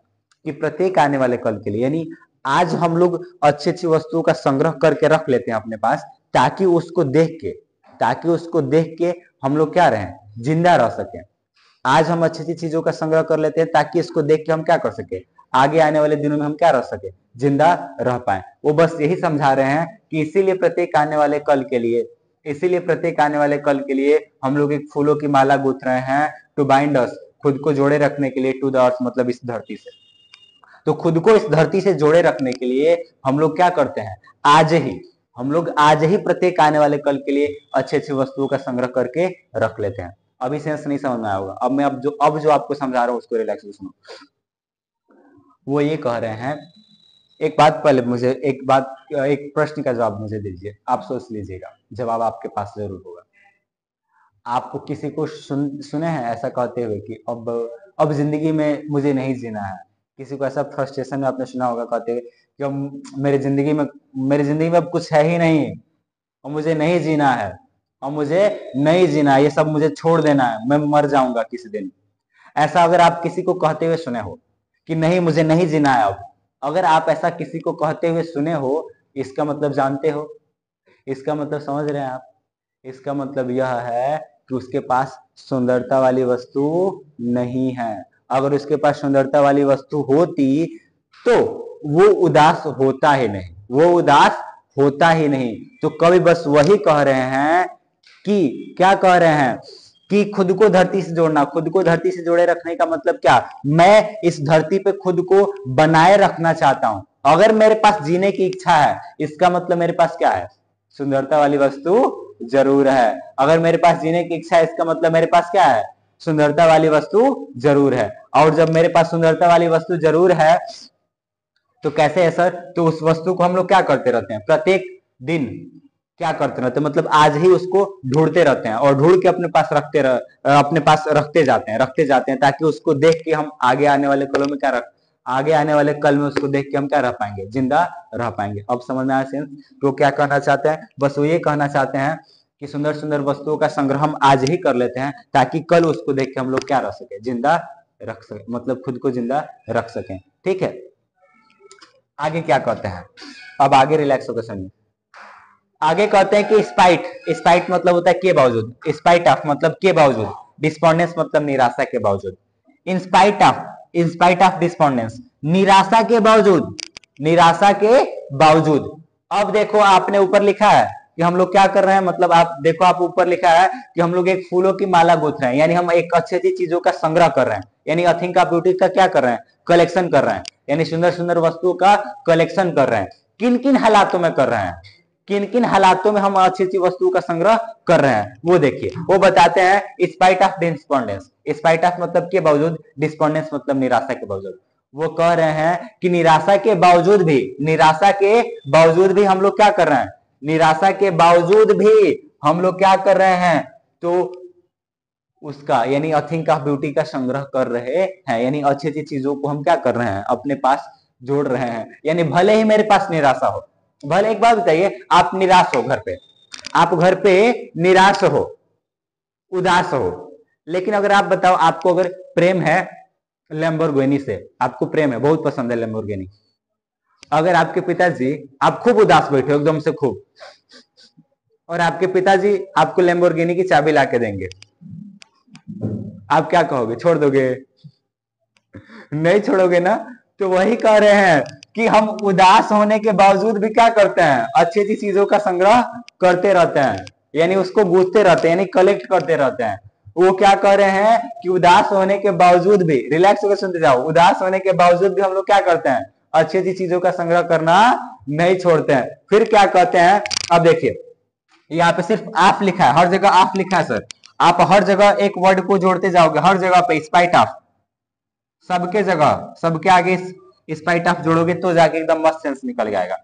कि प्रत्येक आने वाले कल के लिए, यानी आज हम लोग अच्छी अच्छी वस्तुओं का संग्रह करके रख लेते हैं अपने पास, ताकि उसको देख के, ताकि उसको देख के हम लोग क्या रहे? जिंदा रह सके। आज हम अच्छी अच्छी चीजों का संग्रह कर लेते हैं ताकि इसको देख के हम क्या कर सके? आगे आने वाले दिनों में हम क्या रह सके? जिंदा रह पाए। वो बस यही समझा रहे हैं कि इसीलिए प्रत्येक आने वाले कल के लिए, इसीलिए प्रत्येक आने वाले कल के लिए हम लोग एक फूलों की माला गूंथ रहे हैं, टू बाइंड अस, खुद को जोड़े रखने के लिए, टू द अर्थ मतलब इस धरती से। तो खुद को इस धरती से जोड़े रखने के लिए हम लोग क्या करते हैं? आज ही, हम लोग आज ही प्रत्येक आने वाले कल के लिए अच्छी अच्छी वस्तुओं का संग्रह करके रख लेते हैं। अभी सेंस नहीं समझ में आया होगा। अब मैं अब जो आपको समझा रहा हूं उसको रिलैक्स से सुनो। वो ये कह रहे हैं, एक बात पहले मुझे एक प्रश्न का जवाब मुझे दीजिए, आप सोच लीजिएगा, जवाब आपके पास जरूर होगा। आपको किसी को सुने हैं ऐसा कहते हुए कि अब जिंदगी में मुझे नहीं जीना है? किसी को ऐसा फ्रस्ट्रेशन में आपने सुना होगा कहते हुए कि अब मेरी जिंदगी में अब कुछ है ही नहीं, और मुझे नहीं जीना है, और मुझे नहीं जीना है, ये सब मुझे छोड़ देना है, मैं मर जाऊंगा किसी दिन। ऐसा अगर आप किसी को कहते हुए सुने हो कि नहीं मुझे नहीं जीना है अब, अगर आप ऐसा किसी को कहते हुए सुने हो, इसका मतलब जानते हो, इसका मतलब समझ रहे हैं आप? इसका मतलब यह है कि उसके पास सुंदरता वाली वस्तु नहीं है। अगर उसके पास सुंदरता वाली वस्तु होती तो वो उदास होता ही नहीं, वो उदास होता ही नहीं। तो कवि बस वही कह रहे हैं कि क्या कह रहे हैं कि खुद को धरती से जोड़ना, खुद को धरती से जोड़े रखने का मतलब क्या? मैं इस धरती पे खुद को बनाए रखना चाहता हूं। अगर मेरे पास जीने की इच्छा है, इसका मतलब मेरे पास क्या है? सुंदरता वाली वस्तु जरूर है। अगर मेरे पास जीने की इच्छा है, इसका मतलब मेरे पास क्या है? सुंदरता वाली वस्तु जरूर है। और जब मेरे पास सुंदरता वाली वस्तु जरूर है तो कैसे है सर? तो उस वस्तु को हम लोग क्या करते रहते हैं? प्रत्येक दिन क्या करते रहते हैं? मतलब आज ही उसको ढूंढते रहते हैं, और ढूंढ के अपने पास रखते जाते हैं ताकि उसको देख के हम आगे आने वाले कल में उसको देख के हम क्या रह पाएंगे? जिंदा रह पाएंगे। अब समझ में आया सेंस? तो क्या कहना चाहते हैं? बस वो ये कहना चाहते हैं कि सुंदर सुंदर वस्तुओं का संग्रह हम आज ही कर लेते हैं ताकि कल उसको देख के हम लोग क्या रह सके? जिंदा रख सके, मतलब खुद को जिंदा रख सकें। ठीक है, आगे क्या कहते हैं? अब आगे रिलैक्स होकर सुनिए। आगे कहते हैं कि स्पाइट मतलब होता है के बावजूद, स्पाइट ऑफ मतलब के बावजूद, डिस्पोंडेंस मतलब निराशा के बावजूद। इन स्पाइट ऑफ डिस्पोंडेंस, निराशा के बावजूद। अब देखो आपने ऊपर लिखा है कि हम लोग क्या कर रहे हैं, मतलब आप देखो, आप ऊपर लिखा है कि हम लोग एक फूलों की माला गूंथ रहे हैं, यानी हम एक अच्छी अच्छी चीजों का संग्रह कर रहे हैं, यानी अथिंग का ब्यूटी का क्या कर रहे हैं? कलेक्शन कर रहे हैं, यानी सुंदर सुंदर वस्तुओं का कलेक्शन कर रहे हैं। किन किन हालातों में कर रहे हैं? किन किन हालातों में हम अच्छी अच्छी वस्तुओं का संग्रह कर रहे हैं वो देखिए। वो बताते हैं spite of despondence, spite of मतलब के बावजूद, डिस्पोंडेंस मतलब निराशा के बावजूद। वो कह रहे हैं कि निराशा के बावजूद भी हम लोग क्या कर रहे हैं? निराशा के बावजूद भी हम लोग क्या कर रहे हैं? तो उसका यानी अथिंग ऑफ ब्यूटी का संग्रह कर रहे हैं, यानी अच्छी अच्छी चीजों को हम क्या कर रहे हैं? अपने पास जोड़ रहे हैं। यानी भले ही मेरे पास निराशा हो, भले, एक बात बताइए, आप निराश हो घर पे, आप घर पे निराश हो, उदास हो, लेकिन अगर आप बताओ आपको अगर प्रेम है लैम्बोर्गिनी से, आपको प्रेम है, बहुत पसंद है लैम्बोर्गिनी, अगर आपके पिताजी, आप खूब उदास बैठे हो एकदम से खूब, और आपके पिताजी आपको लैम्बोर्गिनी की चाबी ला के देंगे, आप क्या कहोगे? छोड़ दोगे? नहीं छोड़ोगे ना? तो वही कह रहे हैं कि हम उदास होने के बावजूद भी क्या करते हैं? अच्छी अच्छी चीजों का संग्रह करते रहते हैं, यानी उसको गूंथते रहते हैं, यानी कलेक्ट करते रहते हैं। वो क्या कह रहे हैं कि उदास होने के बावजूद भी, रिलैक्स होकर सुनते जाओ, उदास होने के बावजूद भी हम लोग क्या करते हैं? अच्छी अच्छी चीजों का संग्रह करना नहीं छोड़ते हैं। फिर क्या कहते हैं? अब देखिए, यहाँ पे सिर्फ आप लिखा है, हर जगह आप लिखा है सर, आप हर जगह एक वर्ड को जोड़ते जाओगे, हर जगह पे स्पाइट ऑफ, सबके जगह, सबके आगे स्पाइट ऑफ जोड़ोगे तो जाके एकदम मस्त सेंस निकल जाएगा।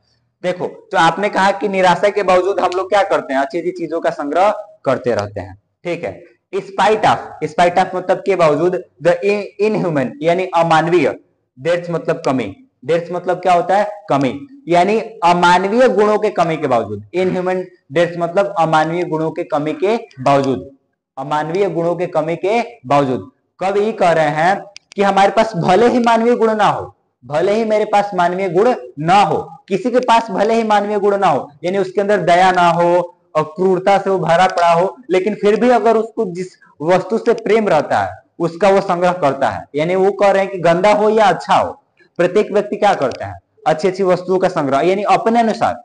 देखो, तो आपने कहा कि निराशा के बावजूद हम लोग क्या करते हैं? अच्छी अच्छी चीजों का संग्रह करते रहते हैं। ठीक है, स्पाइट ऑफ मतलब के बावजूद, द इनह्यूमन यानी अमानवीय, डेट्स मतलब कमी, डेट्स मतलब क्या होता है? कमी, यानी अमानवीय गुणों के कमी के बावजूद, इनह्यूमन डेट्स मतलब अमानवीय गुणों के कमी के बावजूद, अमानवीय गुणों के कमी के बावजूद। कब ये कह रहे हैं कि हमारे पास भले ही मानवीय गुण ना हो, भले ही मेरे पास मानवीय गुण ना हो, किसी के पास भले ही मानवीय गुण ना हो, यानी उसके अंदर दया ना हो और क्रूरता से वो भरा पड़ा हो, लेकिन फिर भी अगर उसको जिस वस्तु से प्रेम रहता है उसका वो संग्रह करता है। यानी वो कह रहे हैं कि गंदा हो या अच्छा हो, प्रत्येक व्यक्ति क्या करता है? अच्छी अच्छी वस्तुओं का संग्रह, यानी अपने अनुसार।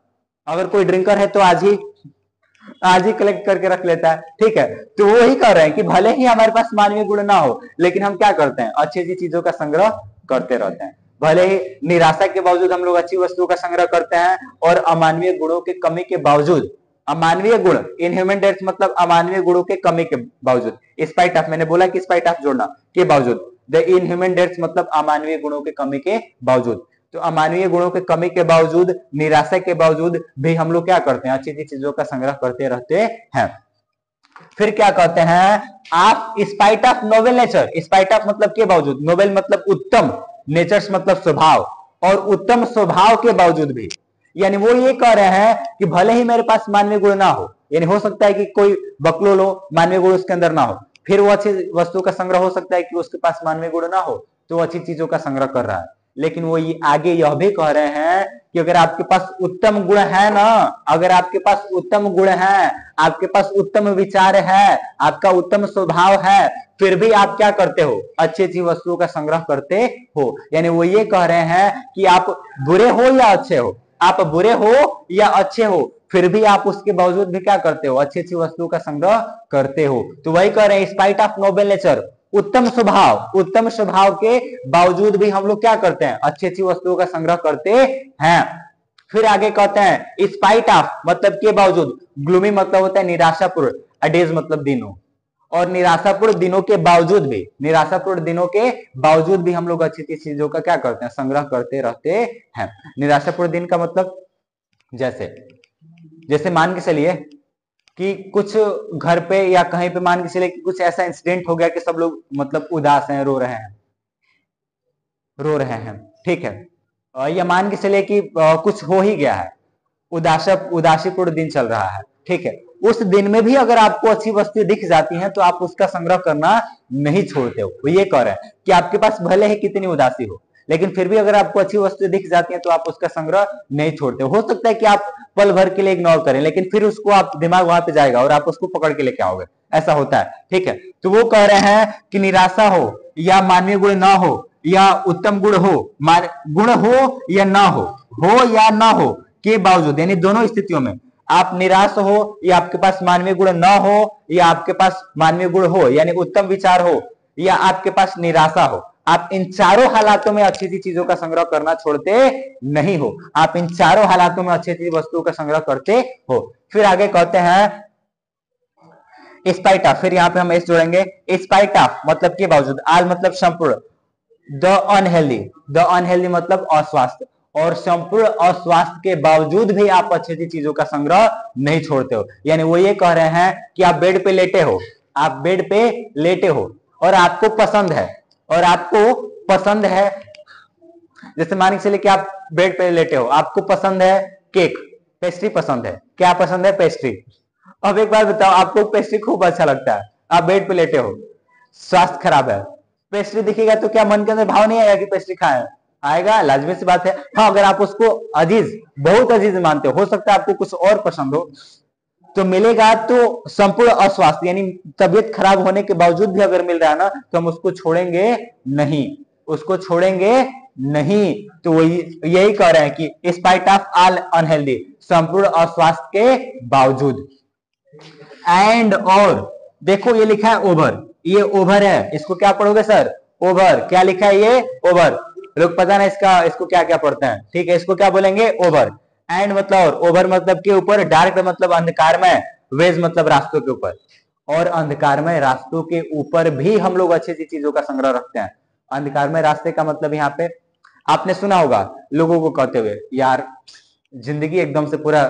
अगर कोई ड्रिंकर है तो आज ही कलेक्ट करके रख लेता है। ठीक है, तो वो ही कह रहे हैं कि भले ही हमारे पास मानवीय गुण ना हो, लेकिन हम क्या करते हैं? अच्छी अच्छी चीजों का संग्रह करते रहते हैं। भले ही निराशा के बावजूद हम लोग अच्छी वस्तुओं का संग्रह करते हैं, और अमानवीय गुणों के कमी के बावजूद, अमानवीय गुण, इनह्यूमन डेट्स मतलब अमानवीय गुणों के कमी के बावजूद, स्पाइट ऑफ, मैंने बोला कि स्पाइट ऑफ जोड़ना, के बावजूद, द इनह्यूमन डेट्स मतलब अमानवीय गुणों की कमी के बावजूद। तो अमानवीय गुणों की कमी के बावजूद, निराशा के बावजूद भी हम लोग क्या करते हैं, अच्छी अच्छी चीजों का संग्रह करते रहते हैं। फिर क्या कहते हैं आप, spite of Nobel nature, spite of मतलब के बावजूद, नोबेल मतलब उत्तम, नेचर्स मतलब स्वभाव, और उत्तम स्वभाव के बावजूद भी, यानी वो ये कह रहे हैं कि भले ही मेरे पास मानवीय गुण ना हो, यानी हो सकता है कि कोई बकलोल हो, मानवीय गुण उसके अंदर ना हो, फिर वो अच्छी वस्तु का संग्रह हो सकता है कि उसके पास मानवीय गुण ना हो, तो वो अच्छी चीजों का संग्रह कर रहा है। लेकिन वो ये आगे यह भी कह रहे हैं कि अगर आपके पास उत्तम गुण है ना, अगर आपके पास उत्तम गुण है, आपके पास उत्तम विचार है, आपका उत्तम स्वभाव है, फिर भी आप क्या करते हो, अच्छी अच्छी वस्तुओं का संग्रह करते हो। यानी वो ये कह रहे हैं कि आप बुरे हो या अच्छे हो, आप बुरे हो या अच्छे हो, फिर भी आप उसके बावजूद भी क्या करते हो, अच्छी अच्छी वस्तुओं का संग्रह करते हो। तो वही कह रहे हैं स्पाइट ऑफ नोबेल नेचर, उत्तम स्वभाव के बावजूद भी हम लोग क्या करते हैं, अच्छी अच्छी वस्तुओं का संग्रह करते हैं। फिर आगे कहते हैं स्पाइट ऑफ मतलब के बावजूद, ग्लूमी मतलब होता है निराशापूर्ण, अडेज मतलब दिनों, और निराशापूर्ण दिनों के बावजूद भी, निराशापूर्ण दिनों के बावजूद भी हम लोग अच्छी अच्छी चीजों का क्या करते हैं, संग्रह करते रहते हैं। निराशापूर्ण दिन का मतलब जैसे जैसे मान के चलिए कि कुछ घर पे या कहीं पे मान के चलिए कि कुछ ऐसा इंसिडेंट हो गया कि सब लोग मतलब उदास हैं, रो रहे हैं, ठीक है, या मान के चलिए कि कुछ हो ही गया है, उदासीपूर्ण दिन चल रहा है, ठीक है, उस दिन में भी अगर आपको अच्छी वस्तुएं दिख जाती हैं तो आप उसका संग्रह करना नहीं छोड़ते हो। वो ये कह रहे हैं कि आपके पास भले ही कितनी उदासी हो, लेकिन फिर भी अगर आपको अच्छी वस्तुएं दिख जाती हैं तो आप उसका संग्रह नहीं छोड़ते हो सकता है कि आप पल भर के लिए इग्नोर करें, लेकिन फिर उसको आप दिमाग वहां पे जाएगा और आप उसको पकड़ के लेके आओगे, ऐसा होता है, ठीक है। तो वो कह रहे हैं कि निराशा हो या मानवीय गुण ना हो या उत्तम गुण हो, गुण हो या ना हो या ना हो के बावजूद, यानी दोनों स्थितियों में आप निराश हो या आपके पास मानवीय गुण ना हो या आपके पास मानवीय गुण हो यानी उत्तम विचार हो या आपके पास निराशा हो, आप इन चारों हालातों में अच्छी अच्छी चीजों का संग्रह करना छोड़ते नहीं हो, आप इन चारों हालातों में अच्छी अच्छी वस्तुओं का संग्रह करते हो। फिर आगे कहते हैं स्पाइट ऑफ, फिर यहाँ पे हम एस जोड़ेंगे, स्पाइट ऑफ मतलब के बावजूद, आल मतलब संपूर्ण, द अनहेल्दी मतलब अस्वास्थ्य, और संपूर्ण अस्वास्थ्य के बावजूद भी आप अच्छी अच्छी चीजों का संग्रह नहीं छोड़ते हो। यानी वो ये कह रहे हैं कि आप बेड पे लेटे हो, आप बेड पे लेटे हो और आपको पसंद है, जैसे मान के चलिए कि आप बेड पे लेटे हो, आपको पसंद है केक, पेस्ट्री पसंद है, क्या पसंद है, पेस्ट्री। अब एक बार बताओ, आपको पेस्ट्री खूब अच्छा लगता है, आप बेड पे लेटे हो, स्वास्थ्य खराब है, पेस्ट्री दिखेगा तो क्या मन के अंदर भाव नहीं आएगा कि पेस्ट्री खाएं, आएगा, लाजमी सी बात है। हाँ, अगर आप उसको अजीज, बहुत अजीज मानते हो सकता है आपको कुछ और पसंद हो, तो मिलेगा, तो संपूर्ण अस्वास्थ्य यानी तबियत खराब होने के बावजूद भी अगर मिल रहा है ना तो हम उसको छोड़ेंगे नहीं, उसको छोड़ेंगे नहीं। तो वही यही कह रहे हैं कि स्पाइट ऑफ ऑल अनहेल्दी, संपूर्ण अस्वास्थ्य के बावजूद। एंड और देखो ये लिखा है ओवर, ये ओवर है, इसको क्या पढ़ोगे सर, ओवर, क्या लिखा है ये, ओवर, लोग पता ना इसको क्या क्या पढ़ते हैं, ठीक है, इसको क्या बोलेंगे, ओवर। एंड मतलब ओवर मतलब के ऊपर, डार्क मतलब अंधकार में, वेज मतलब रास्तों के ऊपर, और अंधकार में रास्तों के ऊपर भी हम लोग अच्छी अच्छी चीजों का संग्रह रखते हैं। अंधकार में रास्ते का मतलब यहाँ पे आपने सुना होगा लोगों को कहते हुए, यार जिंदगी एकदम से पूरा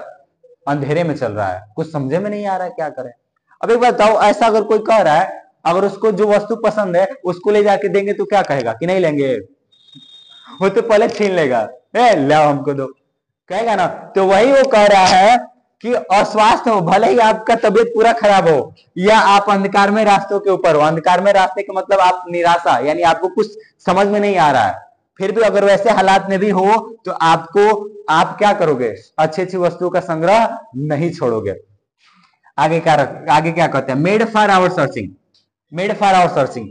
अंधेरे में चल रहा है, कुछ समझे में नहीं आ रहा है, क्या करें। अब एक बात बताओ, ऐसा अगर कोई कह रहा है, अगर उसको जो वस्तु पसंद है उसको ले जाके देंगे तो क्या कहेगा कि नहीं लेंगे, वो तो पहले छीन लेगा, लाओ हमको दो, कहेगा ना। तो वही वो कह रहा है कि अस्वास्थ्य हो, भले ही आपका तबीयत पूरा खराब हो या आप अंधकार में रास्तों के ऊपर हो, अंधकार में रास्ते का मतलब आप निराशा यानी आपको कुछ समझ में नहीं आ रहा है, फिर भी अगर वैसे हालात में भी हो तो आप क्या करोगे, अच्छी अच्छी वस्तुओं का संग्रह नहीं छोड़ोगे। आगे क्या कहते हैं, made for our searching, made for our searching,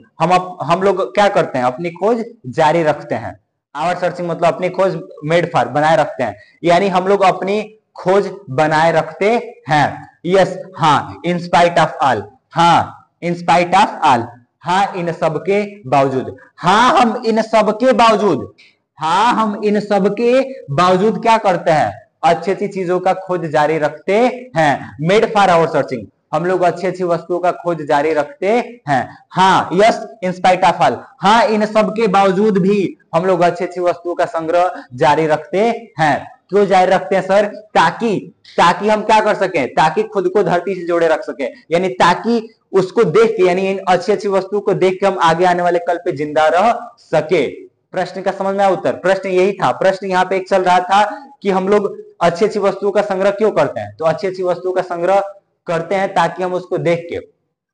हम लोग क्या करते हैं, अपनी खोज जारी रखते हैं। आवर सर्चिंग मतलब अपनी खोज, मेड फॉर बनाए रखते हैं, यानी हम लोग अपनी खोज बनाए रखते हैं। यस, हाँ, इन स्पाइट ऑफ ऑल, हाँ इन स्पाइट ऑफ ऑल, हाँ इन सबके बावजूद, हाँ हम इन सबके बावजूद, हाँ हम इन सबके बावजूद क्या करते हैं, अच्छी अच्छी चीजों का खोज जारी रखते हैं। मेड फॉर आवर सर्चिंग, हम लोग अच्छी अच्छी वस्तुओं का खोज जारी रखते हैं। हाँ, yes, in spite of all, हाँ इन सब के बावजूद भी हम लोग अच्छी अच्छी वस्तुओं का संग्रह जारी रखते हैं। क्यों जारी रखते हैं सर? ताकि ताकि हम क्या कर सकें, ताकि खुद को धरती से जोड़े रख सके, यानी ताकि उसको देख के, यानी इन अच्छी अच्छी वस्तुओं को देख के हम आगे आने वाले कल पे जिंदा रह सके। प्रश्न का समझ में आया उत्तर? प्रश्न यही था। प्रश्न यहाँ पे एक चल रहा था कि हम लोग अच्छी अच्छी वस्तुओं का संग्रह क्यों करते हैं? तो अच्छी अच्छी वस्तुओं का संग्रह करते हैं ताकि हम उसको देख के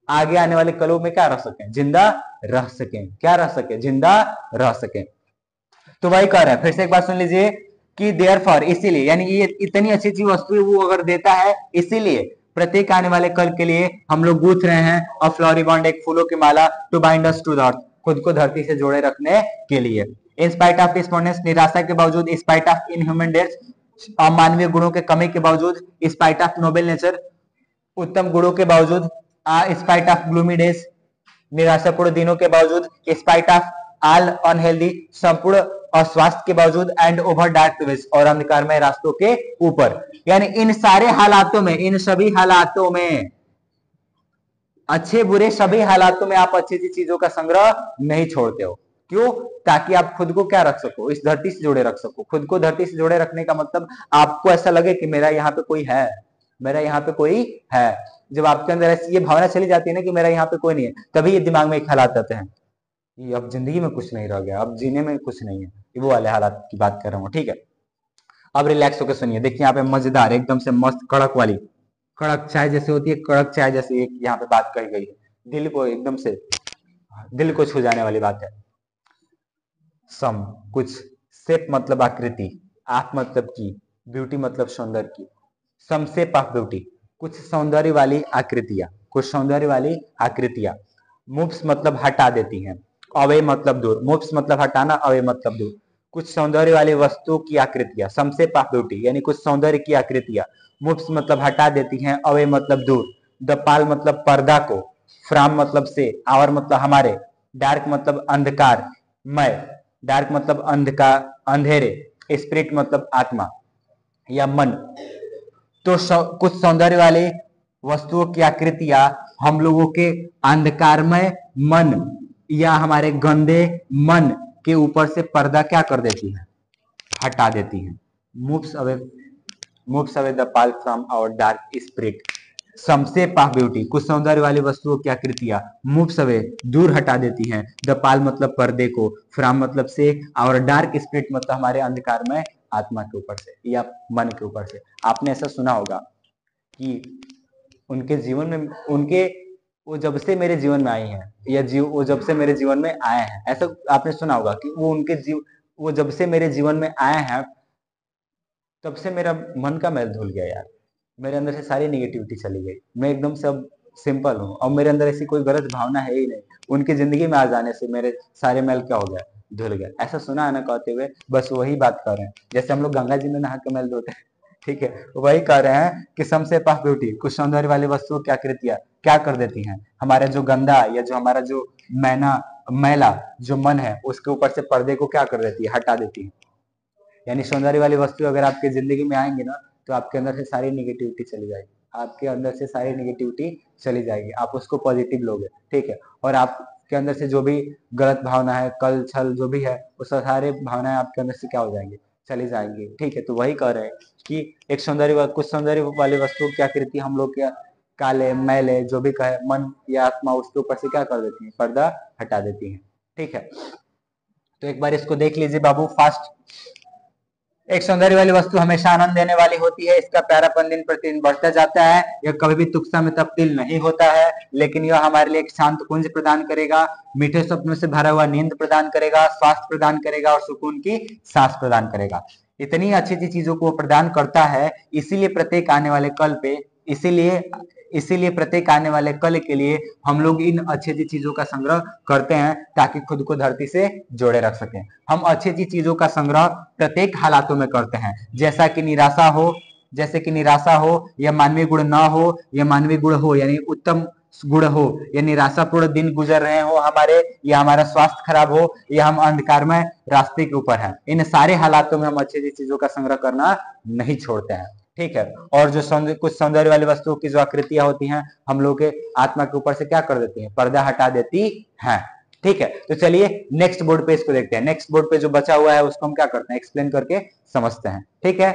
आगे आने वाले कलों में क्या रह सकें, जिंदा रह सकें। क्या रह सके? जिंदा रह सके। तो वही कह रहे हैं, फिर से एक बात सुन लीजिए कि देयरफॉर, इसीलिए, यानी ये इतनी अच्छी अच्छी वस्तुएं वो अगर देता है, इसीलिए प्रत्येक आने वाले कल के लिए हम लोग गूंथ रहे हैं अ फ्लोरी बॉन्ड, एक फूलों की माला, to bind us to the earth, खुद को धरती से जोड़े रखने के लिए। इन स्पाइट ऑफ डिस्पोर्टनेस, निराशा के बावजूद, स्पाइट ऑफ इनह्यूमन डेट्स, अमानवीय गुणों के कमी के बावजूद, स्पाइट ऑफ नोबल नेचर, उत्तम गुणों के बावजूद, स्पाइट ऑफ ग्लूमी डेज, निराशापूर्ण दिनों के बावजूद, स्पाइट ऑफ ऑल अनहेल्दी, संपूर्ण अस्वास्थ्य के बावजूद, एंड ओवर डार्क वेज, और अंधकारमय रास्तों के ऊपर। यानी इन सारे हालातों में, इन सभी हालातों में, अच्छे बुरे सभी हालातों में आप अच्छी अच्छी चीजों का संग्रह नहीं छोड़ते हो। क्यों? ताकि आप खुद को क्या रख सको, इस धरती से जोड़े रख सको। खुद को धरती से जोड़े रखने का मतलब आपको ऐसा लगे कि मेरा यहाँ पे कोई है, मेरा यहाँ पे कोई है। जब आपके अंदर ऐसी ये भावना चली जाती है ना कि मेरा यहाँ पे कोई नहीं है, तभी ये दिमाग में एक हालात आते हैं, ये अब जिंदगी में कुछ नहीं रह गया, अब जीने में कुछ नहीं है। वो वाले हालात की बात कर रहा हूँ, ठीक है। अब रिलैक्स होकर सुनिए। देखिए यहाँ पे मजेदार, एकदम से मस्त, कड़क वाली, कड़क चाय जैसे होती है, कड़क चाय जैसी एक यहाँ पे बात कही गई है, दिल को एकदम से, दिल को छू जाने वाली बात है। सम, कुछ, शेप मतलब आकृति, आप मतलब की, ब्यूटी मतलब सौंदर्य की, सम शेप ऑफ ब्यूटी, कुछ सौंदर्य वाली आकृतियां, कुछ सौंदर्य वाली आकृतियां। मूव्स मतलब हटा देती हैं, अवे मतलब दूर, मूव्स मतलब हटाना, अवे मतलब दूर। कुछ सौंदर्य वाली वस्तुओं की आकृतियां, सम शेप ऑफ ब्यूटी, यानी कुछ सौंदर्य की आकृतियां, मूव्स मतलब हटा देती हैं, अवे मतलब दूर, द पाल मतलब पर्दा को, फ्राम मतलब से, आवर मतलब हमारे, डार्क मतलब अंधकार मय, डार्क मतलब अंधकार अंधेरे, स्पिरिट मतलब आत्मा या मन। तो कुछ सौंदर्य वाले वस्तुओं की आकृतियां हम लोगों के अंधकारमय मन या हमारे गंदे मन के ऊपर से पर्दा क्या कर देती है, हटा देती है। Moves away the pall from our dark spirit. Some shape of beauty, कुछ सौंदर्य वाली वस्तुओं की आकृतियां मूव्स अवे, दूर हटा देती हैं, द पाल मतलब पर्दे को, फ्रॉम मतलब से, और डार्क स्पिरिट मतलब हमारे अंधकार में आत्मा के ऊपर से या मन के ऊपर से। आपने ऐसा सुना होगा कि उनके जीवन में, उनके, वो जब से मेरे जीवन में आई हैं, या वो जब से मेरे जीवन में आए हैं, ऐसा आपने सुना होगा कि वो जब से मेरे जीवन में आए हैं, तब से मेरा मन का मैल धुल गया यार, मेरे अंदर से सारी निगेटिविटी चली गई, मैं एकदम से अब सिंपल हूँ, और मेरे अंदर ऐसी कोई गलत भावना है ही नहीं। उनकी जिंदगी में आ जाने से मेरे सारे मैल क्या हो गया, धुल गया। ऐसा सुना है ना कहते हुए, बस वही बात कर रहे हैं, जैसे हम लोग गंगा जी में नहा के मैल धोते हैं, ठीक है, वही कह रहे हैं कि समसे पास ब्यूटी, कुछ सौंदर्य वाली वस्तुओं की आकृतियां क्या कर देती हैं, हमारा जो गंदा या जो हमारा जो मैला जो मन है, उसके ऊपर से पर्दे को क्या कर देती है, हटा देती है। यानी सौंदर्य वाली वस्तु अगर आपके जिंदगी में आएंगे ना, तो आपके अंदर से सारी निगेटिविटी चली जाएगी, आपके अंदर से सारी निगेटिविटी चली जाएगी, आप उसको पॉजिटिव लोगे, ठीक है। और आपके अंदर से जो भी गलत भावना है, कल छल जो भी है, वो सारे भावनाएं आपके अंदर से क्या हो जाएंगी, चली जाएंगी, ठीक है। तो वही कह रहे हैं कि एक कुछ सौंदर्य वाली वस्तु की आकृति हम लोग क्या, काले मैले जो भी कहे, मन या आत्मा उसके ऊपर से क्या कर देती है, पर्दा हटा देती है, ठीक है। तो एक बार इसको देख लीजिए बाबू फास्ट। एक सौंदर्य वाली वस्तु हमेशा आनंद देने वाली होती है, इसका प्यारापन दिन प्रतिदिन बढ़ता जाता है, यह कभी भी तुक्सा में तब्दील नहीं होता है, लेकिन यह हमारे लिए एक शांत कुंज प्रदान करेगा, मीठे सपनों से भरा हुआ नींद प्रदान करेगा, स्वास्थ्य प्रदान करेगा और सुकून की सांस प्रदान करेगा। इतनी अच्छी अच्छी चीजों को प्रदान करता है, इसीलिए प्रत्येक आने वाले कल पे, इसीलिए प्रत्येक आने वाले कल के लिए हम लोग इन अच्छी अच्छी चीजों का संग्रह करते हैं, ताकि खुद को धरती से जोड़े रख सकें। हम अच्छी अच्छी चीजों का संग्रह प्रत्येक हालातों में करते हैं, जैसे कि निराशा हो या मानवीय गुण ना हो या मानवीय गुण हो, यानी उत्तम गुण हो, या निराशापूर्ण दिन गुजर रहे हो हमारे, या हमारा स्वास्थ्य खराब हो, या हम अंधकारमय रास्ते के ऊपर हैं, इन सारे हालातों में हम अच्छी अच्छी चीजों का संग्रह करना नहीं छोड़ते हैं। ठीक है। और जो कुछ सौंदर्य वाली वस्तुओं की जो आकृतियां होती हैं हम लोग के आत्मा के ऊपर से क्या कर देती हैं, पर्दा हटा देती हैं। ठीक है, तो चलिए नेक्स्ट बोर्ड पे इसको देखते हैं। नेक्स्ट बोर्ड पे जो बचा हुआ है उसको हम क्या करते हैं, एक्सप्लेन करके समझते हैं। ठीक है,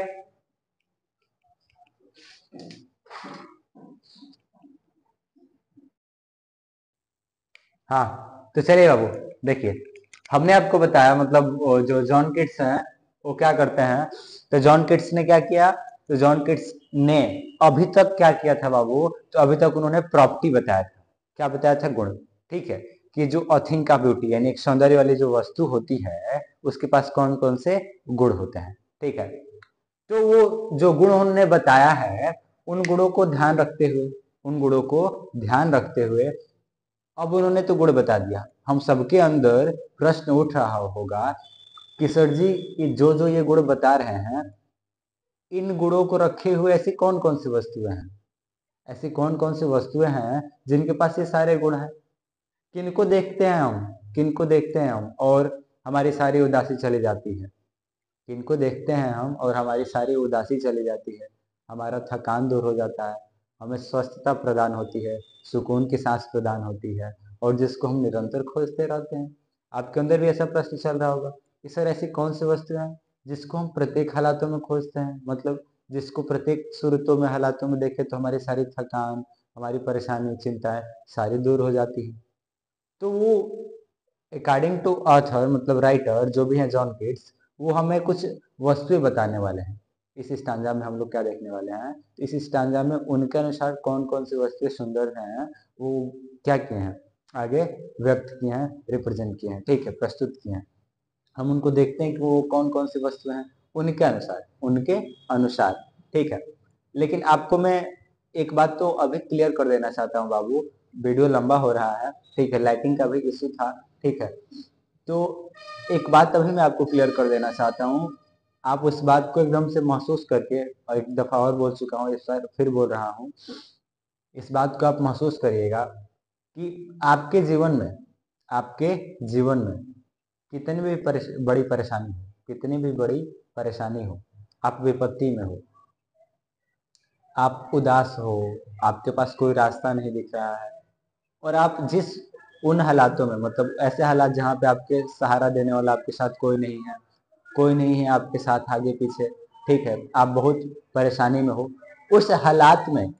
हाँ तो चलिए बाबू देखिए, हमने आपको बताया मतलब जो जॉन किट्स हैं वो क्या करते हैं। तो जॉन किट्स ने क्या किया, तो जॉन किट्स ने अभी तक क्या किया था बाबू, तो अभी तक उन्होंने प्रॉपर्टी बताया था। क्या बताया था, गुण। ठीक है, कि जो अ थिंग का ब्यूटी यानी एक सौंदर्य वाली जो वस्तु होती है उसके पास कौन कौन से गुण होते हैं। ठीक है, तो वो जो गुण उन्होंने बताया है उन गुणों को ध्यान रखते हुए, उन गुणों को ध्यान रखते हुए अब उन्होंने तो गुण बता दिया, हम सबके अंदर प्रश्न उठ रहा होगा कि सर जी ये जो ये गुण बता रहे हैं, इन गुणों को रखे हुए ऐसी कौन कौन सी वस्तुएं हैं, ऐसी कौन कौन सी वस्तुएं हैं जिनके पास ये सारे गुण हैं। किनको देखते हैं हम, किनको देखते हैं हम और हमारी सारी उदासी चली जाती है। किनको देखते हैं हम और हमारी सारी उदासी चली जाती है, हमारा थकान दूर हो जाता है, हमें स्वस्थता प्रदान होती है, सुकून की सांस प्रदान होती है, और जिसको हम निरंतर खोजते रहते हैं। आपके अंदर भी ऐसा प्रश्न चल रहा होगा कि सर ऐसी कौन सी वस्तु है जिसको हम प्रत्येक हालातों में खोजते हैं, मतलब जिसको प्रत्येक सूरतों में हालातों में देखे तो हमारी सारी थकान, हमारी परेशानी चिंताएं सारी दूर हो जाती है। तो वो अकॉर्डिंग टू ऑथर मतलब राइटर जो भी है जॉन किट्स, वो हमें कुछ वस्तुएं बताने वाले हैं। इस स्टांजा में हम लोग क्या देखने वाले हैं, इस स्टांजा में उनके अनुसार कौन कौन सी वस्तुएं सुंदर हैं वो क्या किए हैं, आगे व्यक्त किए हैं, रिप्रेजेंट किए हैं। ठीक है, प्रस्तुत किए हैं। हम उनको देखते हैं कि वो कौन कौन सी वस्तुएं हैं उनके अनुसार, उनके अनुसार। ठीक है, लेकिन आपको मैं एक बात तो अभी क्लियर कर देना चाहता हूँ बाबू, वीडियो लंबा हो रहा है। ठीक है, लाइटिंग का भी इशू था। ठीक है, तो एक बात अभी मैं आपको क्लियर कर देना चाहता हूँ, आप उस बात को एकदम से महसूस करके, और एक दफा और बोल चुका हूँ, इस बार फिर बोल रहा हूँ, इस बात को आप महसूस करिएगा कि आपके जीवन में, आपके जीवन में कितनी भी बड़ी परेशानी हो, कितनी भी बड़ी परेशानी हो, आप विपत्ति में हो, आप उदास हो, आपके पास कोई रास्ता नहीं दिख रहा है, और आप जिस उन हालातों में मतलब ऐसे हालात जहाँ पे आपके सहारा देने वाला आपके साथ कोई नहीं है, कोई नहीं है आपके साथ आगे पीछे, ठीक है, आप बहुत परेशानी में हो, उस हालात में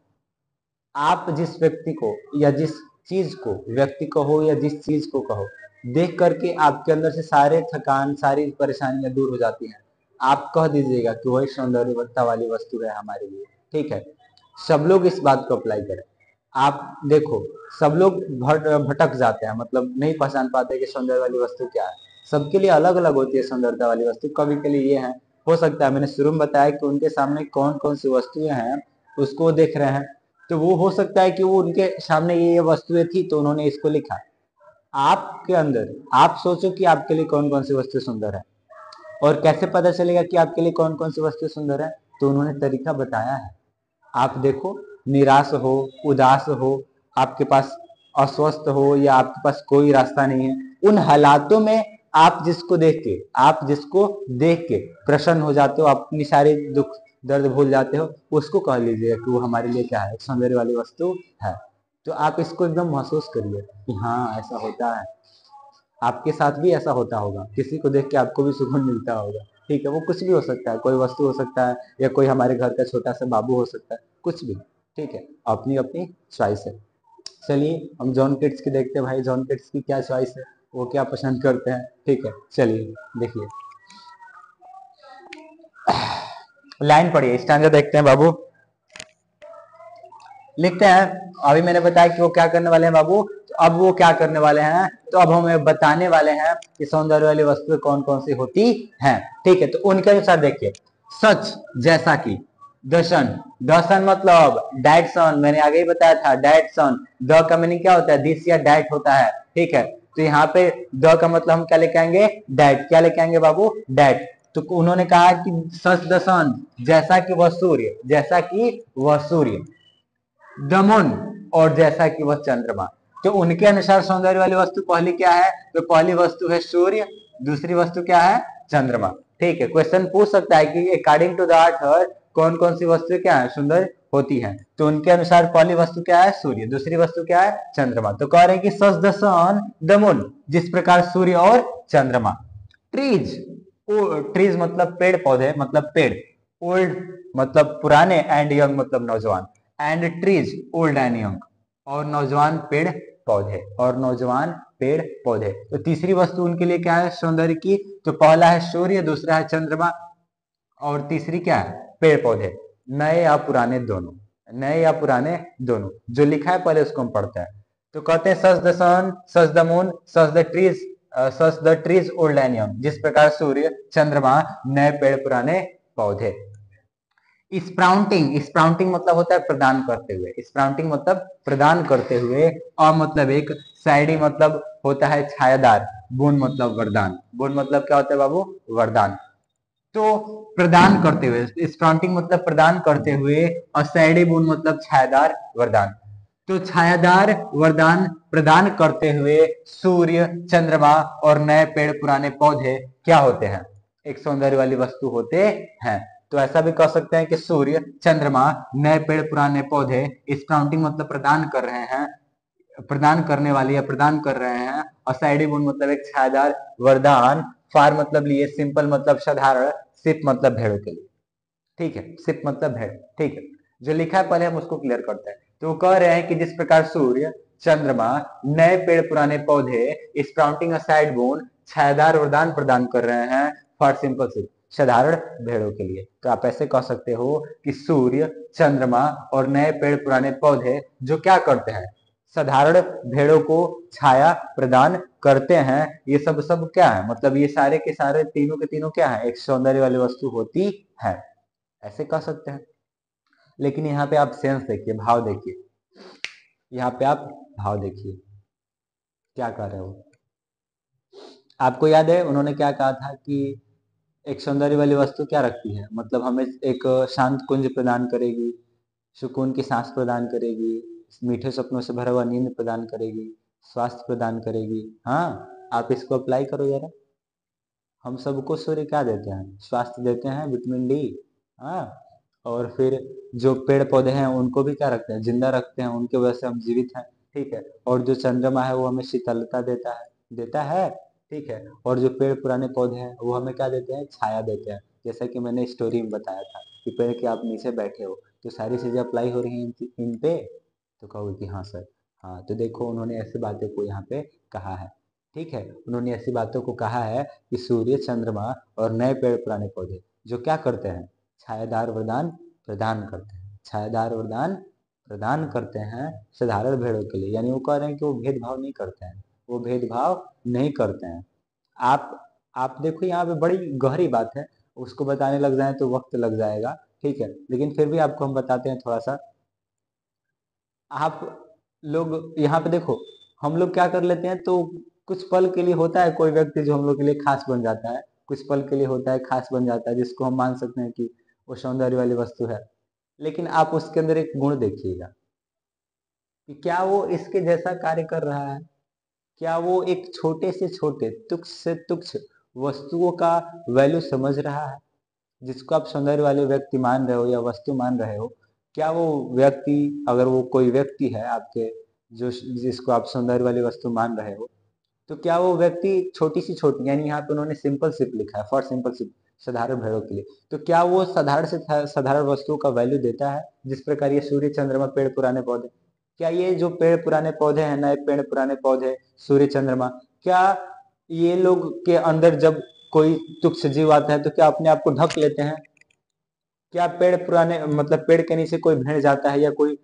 आप जिस व्यक्ति को या जिस चीज को, व्यक्ति को हो या जिस चीज को कहो, देख करके आपके अंदर से सारे थकान सारी परेशानियां दूर हो जाती हैं, आप कह दीजिएगा कि वही सौंदर्यवत्ता वाली वस्तु है हमारे लिए। ठीक है, सब लोग इस बात को अप्लाई करें। आप देखो, सब लोग भटक जाते हैं, मतलब नहीं पहचान पाते कि सौंदर्य वाली वस्तु क्या है। सबके लिए अलग अलग होती है सौंदर्यता वाली वस्तु। कभी के लिए ये है, हो सकता है मैंने शुरू में बताया कि उनके सामने कौन कौन सी वस्तुएं हैं उसको वो देख रहे हैं, तो वो हो सकता है कि वो उनके सामने ये वस्तुएं थी तो उन्होंने इसको लिखा। आपके अंदर आप सोचो कि आपके लिए कौन कौन सी वस्तु सुंदर है, और कैसे पता चलेगा कि आपके लिए कौन कौन सी वस्तु सुंदर है, तो उन्होंने तरीका बताया है। आप देखो, निराश हो, उदास हो, आपके पास अस्वस्थ हो, या आपके पास कोई रास्ता नहीं है, उन हालातों में आप जिसको देख के, आप जिसको देख के प्रसन्न हो जाते हो, अपनी सारी दुख दर्द भूल जाते हो, उसको कह लीजिए कि वो हमारे लिए क्या है, एक सौंदर्य वाली वस्तु है। तो आप इसको एकदम महसूस करिए कि हाँ ऐसा होता है, आपके साथ भी ऐसा होता होगा, किसी को देख के आपको भी सुकून मिलता होगा। ठीक है, वो कुछ भी हो सकता है, कोई वस्तु हो सकता है, या कोई हमारे घर का छोटा सा बाबू हो सकता है, कुछ भी। ठीक है, अपनी अपनी चॉइस है। चलिए हम जॉन किट्स की देखते हैं भाई, जॉन किट्स की क्या चॉइस है, वो क्या पसंद करते हैं। ठीक है, चलिए देखिए, लाइन पढ़िए, स्टैंजा देखते हैं बाबू, लिखते हैं। अभी मैंने बताया कि वो क्या करने वाले हैं बाबू, तो अब वो क्या करने वाले हैं, तो अब हमें बताने वाले हैं कि सौंदर्य वाली वस्तुएं कौन कौन सी होती हैं। ठीक है, तो उनके अनुसार देखिए, सच जैसा कि दर्शन, दर्शन मतलब डाइट सन, मैंने आगे ही बताया था डाइट सन, द का मीनिंग क्या होता है, दिस या डाइट होता है। ठीक है, तो यहाँ पे द का मतलब हम क्या लेके आएंगे, डाइट, क्या लेके आएंगे बाबू, डाइट। तो उन्होंने कहा कि सच दर्शन जैसा कि वह सूर्य, जैसा कि वह सूर्य, दमन और जैसा कि वह चंद्रमा। तो उनके अनुसार सौंदर्य वाली वस्तु पहली क्या है, तो पहली वस्तु है सूर्य, दूसरी वस्तु क्या है, चंद्रमा। ठीक है, क्वेश्चन पूछ सकता है कि अकॉर्डिंग टू द ऑथर कौन कौन सी वस्तु क्या है, सुंदर होती है। तो उनके अनुसार पहली वस्तु क्या है, सूर्य, दूसरी वस्तु क्या है, चंद्रमा। तो कह रहे हैं कि such the sun the moon, जिस प्रकार सूर्य और चंद्रमा। ट्रीज, ट्रीज मतलब पेड़ पौधे, मतलब पेड़। ओल्ड मतलब पुराने, एंड यंग मतलब नौजवान। And trees old and young, और नौजवान पेड़ पौधे, और नौजवान पेड़ पौधे। तो तीसरी वस्तु उनके लिए क्या है, सौंदर्य की। तो पहला है सूर्य, दूसरा है चंद्रमा, और तीसरी क्या है, पेड़ पौधे, नए या पुराने दोनों, नए या पुराने दोनों। जो लिखा है पहले उसको हम पढ़ते हैं। तो कहते हैं such the sun, such the moon, such the trees, such the trees old and young, जिस प्रकार सूर्य चंद्रमा नए पेड़ पुराने पौधे। स्प्राउटिंग, स्प्राउटिंग मतलब होता है प्रदान करते हुए, स्प्राउटिंग मतलब प्रदान करते हुए। और मतलब एक, साइडी मतलब होता है छायादार, बून मतलब वरदान, बून मतलब क्या होता है बाबू, वरदान। तो प्रदान करते हुए, स्प्राउटिंग मतलब प्रदान करते हुए, और सैडी बून मतलब छायादार वरदान। तो छायादार वरदान प्रदान करते हुए सूर्य चंद्रमा और नए पेड़ पुराने पौधे क्या होते हैं, एक सौंदर्य वाली वस्तु होते हैं। तो ऐसा भी कह सकते हैं कि सूर्य चंद्रमा नए पेड़ पुराने पौधे, स्प्राउटिंग मतलब प्रदान कर रहे हैं, प्रदान करने वाली या प्रदान कर रहे हैं, और साइडी बुन मतलब एक छायादार वरदान। फार मतलब लिए, सिंपल मतलब साधारण, सिप मतलब भेड़ों के लिए। ठीक है, सिप मतलब भेड़। ठीक है, जो लिखा है पहले हम उसको क्लियर करते हैं। तो वो कह रहे हैं कि जिस प्रकार सूर्य चंद्रमा नए पेड़ पुराने पौधे, स्प्राउटिंग साइड बोन, छायादार वरदान प्रदान कर रहे हैं, फॉर सिंपल सिप, साधारण भेड़ों के लिए। तो आप ऐसे कह सकते हो कि सूर्य चंद्रमा और नए पेड़ पुराने पौधे जो क्या करते हैं, साधारण भेड़ों को छाया प्रदान करते हैं। ये सब सब क्या है, मतलब ये सारे के सारे तीनों के तीनों क्या है, एक सौंदर्य वाली वस्तु होती है, ऐसे कह सकते हैं। लेकिन यहाँ पे आप सेंस देखिए, भाव देखिए, यहाँ पे आप भाव देखिए क्या कह रहे हो। आपको याद है उन्होंने क्या कहा था कि एक सौंदर्य वाली वस्तु क्या रखती है, मतलब हमें एक शांत कुंज प्रदान करेगी, सुकून की सांस प्रदान करेगी, मीठे सपनों से भरा हुआ नींद प्रदान करेगी, स्वास्थ्य प्रदान करेगी। हाँ, आप इसको अप्लाई करो जरा। हम सबको सूर्य क्या देते हैं, स्वास्थ्य देते हैं, विटामिन डी। हाँ, और फिर जो पेड़ पौधे हैं उनको भी क्या रखते हैं, जिंदा रखते हैं, उनके वजह से हम जीवित हैं। ठीक है, और जो चंद्रमा है वो हमें शीतलता देता है, देता है। ठीक है, और जो पेड़ पुराने पौधे हैं वो हमें क्या देते हैं, छाया देते हैं। जैसा कि मैंने स्टोरी में बताया था कि पेड़ के आप नीचे बैठे हो तो सारी चीजें अप्लाई हो रही हैं इन पे। तो कहोगे कि हाँ सर। हाँ, तो देखो उन्होंने ऐसी बातें को यहाँ पे कहा है। ठीक है, उन्होंने ऐसी बातों को कहा है कि सूर्य चंद्रमा और नए पेड़ पुराने पौधे जो क्या करते हैं, छायादार वरदान प्रदान करते हैं, छायादार वरदान प्रदान करते हैं साधारण भेड़ों के लिए। यानी वो कह रहे हैं कि वो भेदभाव नहीं करते हैं, वो भेदभाव नहीं करते हैं। आप आप देखो यहाँ पे बड़ी गहरी बात है, उसको बताने लग जाए तो वक्त लग जाएगा। ठीक है, लेकिन फिर भी आपको हम बताते हैं थोड़ा सा। आप लोग यहाँ पे देखो, हम लोग क्या कर लेते हैं, तो कुछ पल के लिए होता है कोई व्यक्ति जो हम लोग के लिए खास बन जाता है, कुछ पल के लिए होता है खास बन जाता है, जिसको हम मान सकते हैं कि वो सौंदर्य वाली वस्तु है। लेकिन आप उसके अंदर एक गुण देखिएगा कि क्या वो इसके जैसा कार्य कर रहा है, क्या वो एक छोटे से छोटे, तुच्छ से तुच्छ वस्तुओं का वैल्यू समझ रहा है, जिसको आप सौंदर्य वाले व्यक्ति मान रहे हो या वस्तु मान रहे हो। क्या वो व्यक्ति, अगर वो कोई व्यक्ति है आपके, जो जिसको आप सौंदर्य वाली वस्तु मान रहे हो, तो क्या वो व्यक्ति छोटी सी छोटी, यानी यहाँ पे उन्होंने सिंपल सिप लिखा है, फॉर सिंपल सिप, साधारण भेड़ों के लिए। तो क्या वो साधारण से साधारण वस्तुओं का वैल्यू देता है, जिस प्रकार ये सूर्य चंद्रमा पेड़ पुराने पौधे, क्या ये जो पेड़ पुराने पौधे हैं, नए पेड़ पुराने पौधे, सूर्य चंद्रमा, क्या ये लोग के अंदर जब कोई तुच्छ जीव आता है तो क्या अपने आप को ढक लेते हैं? क्या पेड़ पुराने मतलब पेड़ के नीचे कोई भेड़ जाता है, या कोई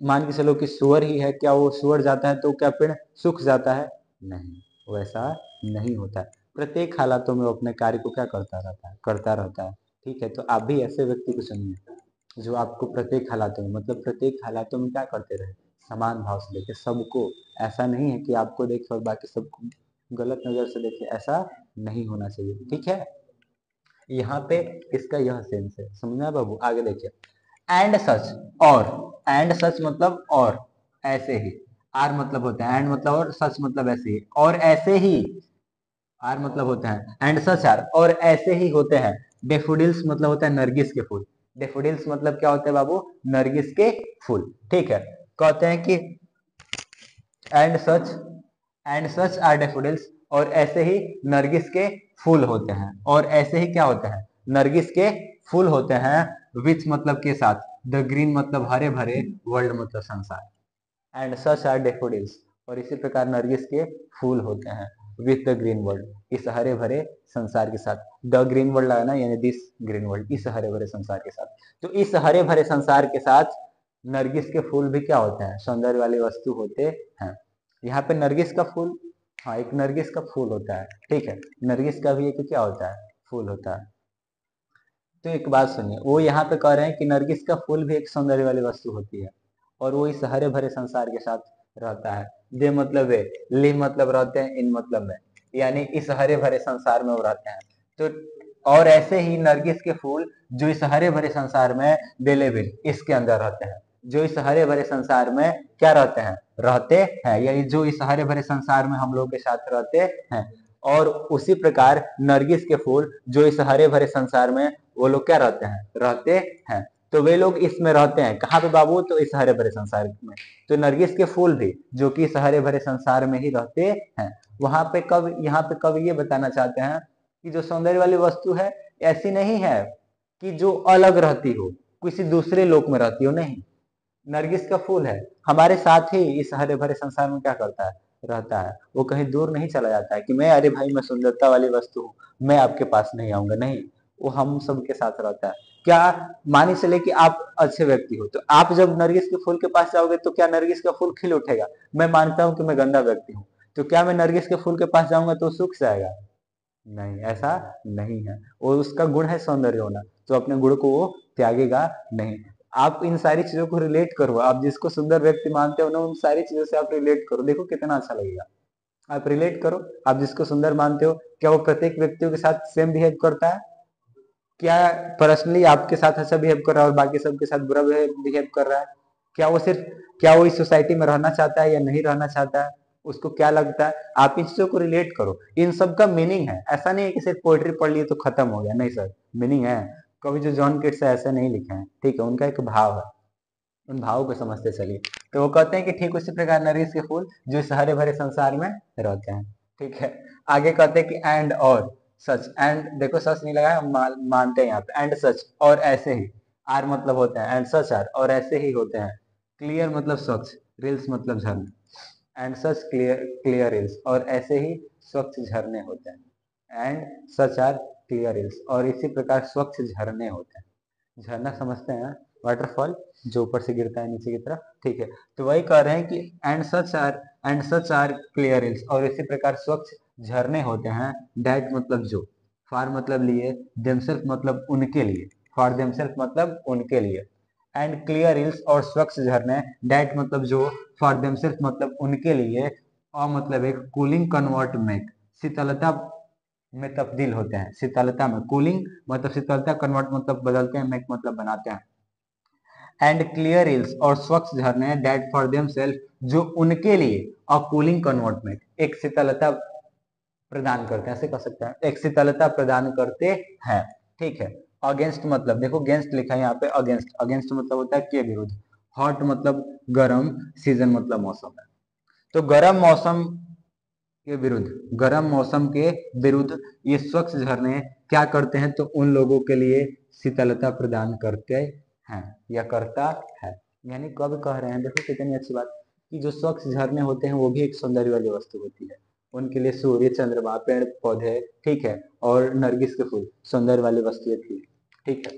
मान के चलो कि सुअर ही है, क्या वो सुअर जाता है तो क्या पेड़ सूख जाता है? नहीं, वैसा नहीं होता है। प्रत्येक हालातों में वो अपने कार्य को क्या करता रहता है, करता रहता है। ठीक है, तो आप भी ऐसे व्यक्ति को चुनिए जो आपको प्रत्येक हालातों में, मतलब प्रत्येक हालातों में क्या करते रहे, समान भाव से देखे सबको। ऐसा नहीं है कि आपको देखे और बाकी सबको गलत नजर से देखे, ऐसा नहीं होना चाहिए। ठीक है, यहाँ पे इसका यह सेंस है, समझना बाबू। आगे देखिए, एंड सच, और, एंड सच मतलब और, ऐसे ही। आर मतलब होता है एंड मतलब और, सच मतलब ऐसे ही, और ऐसे ही। आर मतलब होता है एंड सच आर, और ऐसे ही होते हैं। डेफोडिल्स मतलब होता है नरगिस के फूल। डेफोडिल्स मतलब क्या होता है बाबू, नरगिस के फूल। ठीक है, कहते हैं कि एंड सच आर डेफोडिल्स, और ऐसे ही नरगिस के फूल होते हैं, और ऐसे ही क्या होते हैं, नरगिस के फूल होते हैं, विच मतलब के साथ, द ग्रीन मतलब हरे भरे, वर्ल्ड मतलब संसार, एंड सच आर डेफोडिल्स, और इसी प्रकार नरगिस के फूल होते हैं, विथ द ग्रीन वर्ल्ड, इस हरे भरे संसार के साथ, द ग्रीन वर्ल्ड लगाना यानी दिस ग्रीन वर्ल्ड, इस हरे भरे संसार के साथ। तो इस हरे भरे संसार के साथ नरगिस के फूल भी क्या होते हैं, सौंदर्य वाली वस्तु होते हैं। यहाँ पे नरगिस का फूल, हाँ एक नरगिस का फूल होता है, ठीक है, नरगिस का भी एक क्या होता है, फूल होता है। तो एक बात सुनिए, वो यहाँ पे कह रहे हैं कि नरगिस का फूल भी एक सौंदर्य वाली वस्तु होती है, और वो इस हरे भरे संसार के साथ रहता है। दे मतलब वे, लिव मतलब रहते हैं, इन मतलब में, यानी इस हरे भरे संसार में वो रहते हैं। तो और ऐसे ही नरगिस के फूल जो इस हरे भरे संसार में बेलेबिल इसके अंदर रहते हैं, जो इस हरे भरे संसार में क्या रहते हैं, रहते हैं, यानी जो इस हरे भरे संसार में हम लोग के साथ रहते हैं। और उसी प्रकार नरगिस के फूल जो इस हरे भरे संसार में वो लोग क्या रहते हैं, रहते हैं। तो वे लोग इसमें रहते हैं कहाँ पे बाबू, तो इस हरे भरे संसार में। तो नरगिस के फूल भी जो कि इस हरे भरे संसार में ही रहते हैं, वहां पे कब, यहाँ पे कब ये बताना चाहते हैं कि जो सौंदर्य वाली वस्तु है ऐसी नहीं है कि जो अलग रहती हो, किसी दूसरे लोक में रहती हो, नहीं। नरगिस का फूल है, हमारे साथ ही इस हरे भरे संसार में क्या करता है, रहता है। वो कहीं दूर नहीं चला जाता है कि मैं, अरे भाई मैं सुंदरता वाली वस्तु हूँ, मैं आपके पास नहीं आऊंगा, नहीं। वो हम सबके साथ रहता है। क्या, मानी चले कि आप अच्छे व्यक्ति हो, तो आप जब नरगिस के फूल के पास जाओगे तो क्या नरगिस का फूल खिल उठेगा? मैं मानता हूं कि मैं गंदा व्यक्ति हूँ, तो क्या मैं नरगिस के फूल के पास जाऊंगा तो सूख जाएगा? नहीं, ऐसा नहीं है। वो उसका गुण है सौंदर्य होना, तो अपने गुण को वो त्यागेगा नहीं। आप इन सारी चीजों को रिलेट करो, आप जिसको सुंदर व्यक्ति मानते हो ना, उन सारी चीजों से आप रिलेट करो, देखो कितना अच्छा लगेगा। आप रिलेट करो, आप जिसको सुंदर मानते हो, क्या वो प्रत्येक व्यक्तियों के साथ सेम बिहेव करता है? क्या पर्सनली आपके साथ अच्छा बिहेव कर रहा है और बाकी सबके साथ बुरा बिहेव कर रहा है? क्या वो सिर्फ, क्या वो इस सोसाइटी में रहना चाहता है या नहीं रहना चाहता है, उसको क्या लगता है? आप इन चीजों को रिलेट करो, इन सब का मीनिंग है। ऐसा नहीं है कि सिर्फ पोएट्री पढ़ लिए तो खत्म हो गया, नहीं सर, मीनिंग है। कवि जो जॉन केट्स है ऐसे नहीं लिखे हैं, ठीक है, उनका एक भाव है, उन भावों को समझते चलिए। तो वो कहते हैं कि ठीक उसी प्रकार नरगिस के फूल जो इस हरे भरे संसार में रहते हैं, ठीक है। आगे कहते हैं कि एंड और सच, एंड देखो सच नहीं लगाया, मानते हैं यहाँ पे, एंड सच और ऐसे ही, आर मतलब होते हैं, एंड सच आर और ऐसे ही होते हैं, क्लियर मतलब स्वच्छ, रिल्स मतलब झरने, and such clear clear rills और ऐसे ही स्वच्छ झरने होते हैं, and such are clear rills और इसी प्रकार स्वच्छ झरने होते हैं। झरना समझते हैं, वाटरफॉल जो ऊपर से गिरता है नीचे की तरफ, ठीक है। तो वही कह रहे हैं कि and such are clear hills और इसी प्रकार स्वच्छ झरने होते हैं, डैट मतलब जो, फॉर मतलब लिए, देमसेल्फ मतलब उनके लिए, फॉर देमसेल्फ मतलब उनके लिए, एंड क्लियर हिल्स और स्वच्छ झरने, डैट मतलब जो, फॉर देमसेल्फ मतलब उनके लिए, और मतलब एक कूलिंग कन्वर्ट मेक, शीतलता में तब्दील होते हैं, शीतलता में, कूलिंग मतलब शीतलता, कन्वर्ट मतलब बदलते हैं, मेक मतलब बनाते हैं। एंड क्लियर हिल्स और स्वच्छ झरने डेट फॉर देम सेल्फ जो उनके लिए, और कूलिंग कन्वर्ट में एक शीतलता प्रदान करते हैं, ऐसे कह सकते हैं, एक शीतलता प्रदान करते हैं, ठीक है। अगेंस्ट मतलब देखो, अगेंस्ट लिखा है यहाँ पे, अगेंस्ट, अगेंस्ट मतलब होता है के विरुद्ध, हॉट मतलब गर्म, सीजन मतलब मौसम है। तो गर्म मौसम के विरुद्ध, गर्म मौसम के विरुद्ध ये स्वच्छ झरने क्या करते हैं, तो उन लोगों के लिए शीतलता प्रदान करते हैं या करता है। यानी कब कह रहे हैं, देखो कितनी अच्छी बात, कि जो स्वच्छ झरने होते हैं वो भी एक सौंदर्य वाली वस्तु होती है, उनके लिए सूर्य, चंद्रमा, पेड़ पौधे, ठीक है, और नरगिस के फूल सौंदर्य वाली वस्तुएं थी, ठीक है।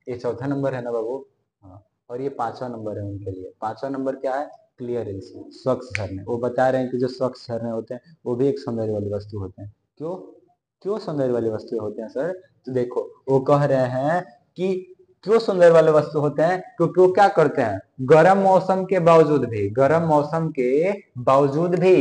ये चौथा नंबर है ना बाबू, हाँ। और ये पांचवा नंबर है उनके लिए, पांचवा नंबर क्या है, क्लियर हिल्स, स्वच्छ झरने। वो बता रहे हैं कि जो स्वच्छ झरने होते हैं वो भी एक सौंदर्य वाली वस्तु होते हैं। क्यों, क्यों सौंदर्य वाली वस्तु होते हैं सर? तो देखो वो कह रहे हैं कि क्यों सुंदर वाले वस्तु होते हैं, क्योंकि वो क्या करते हैं, गर्म मौसम के बावजूद भी, गर्म मौसम के बावजूद भी,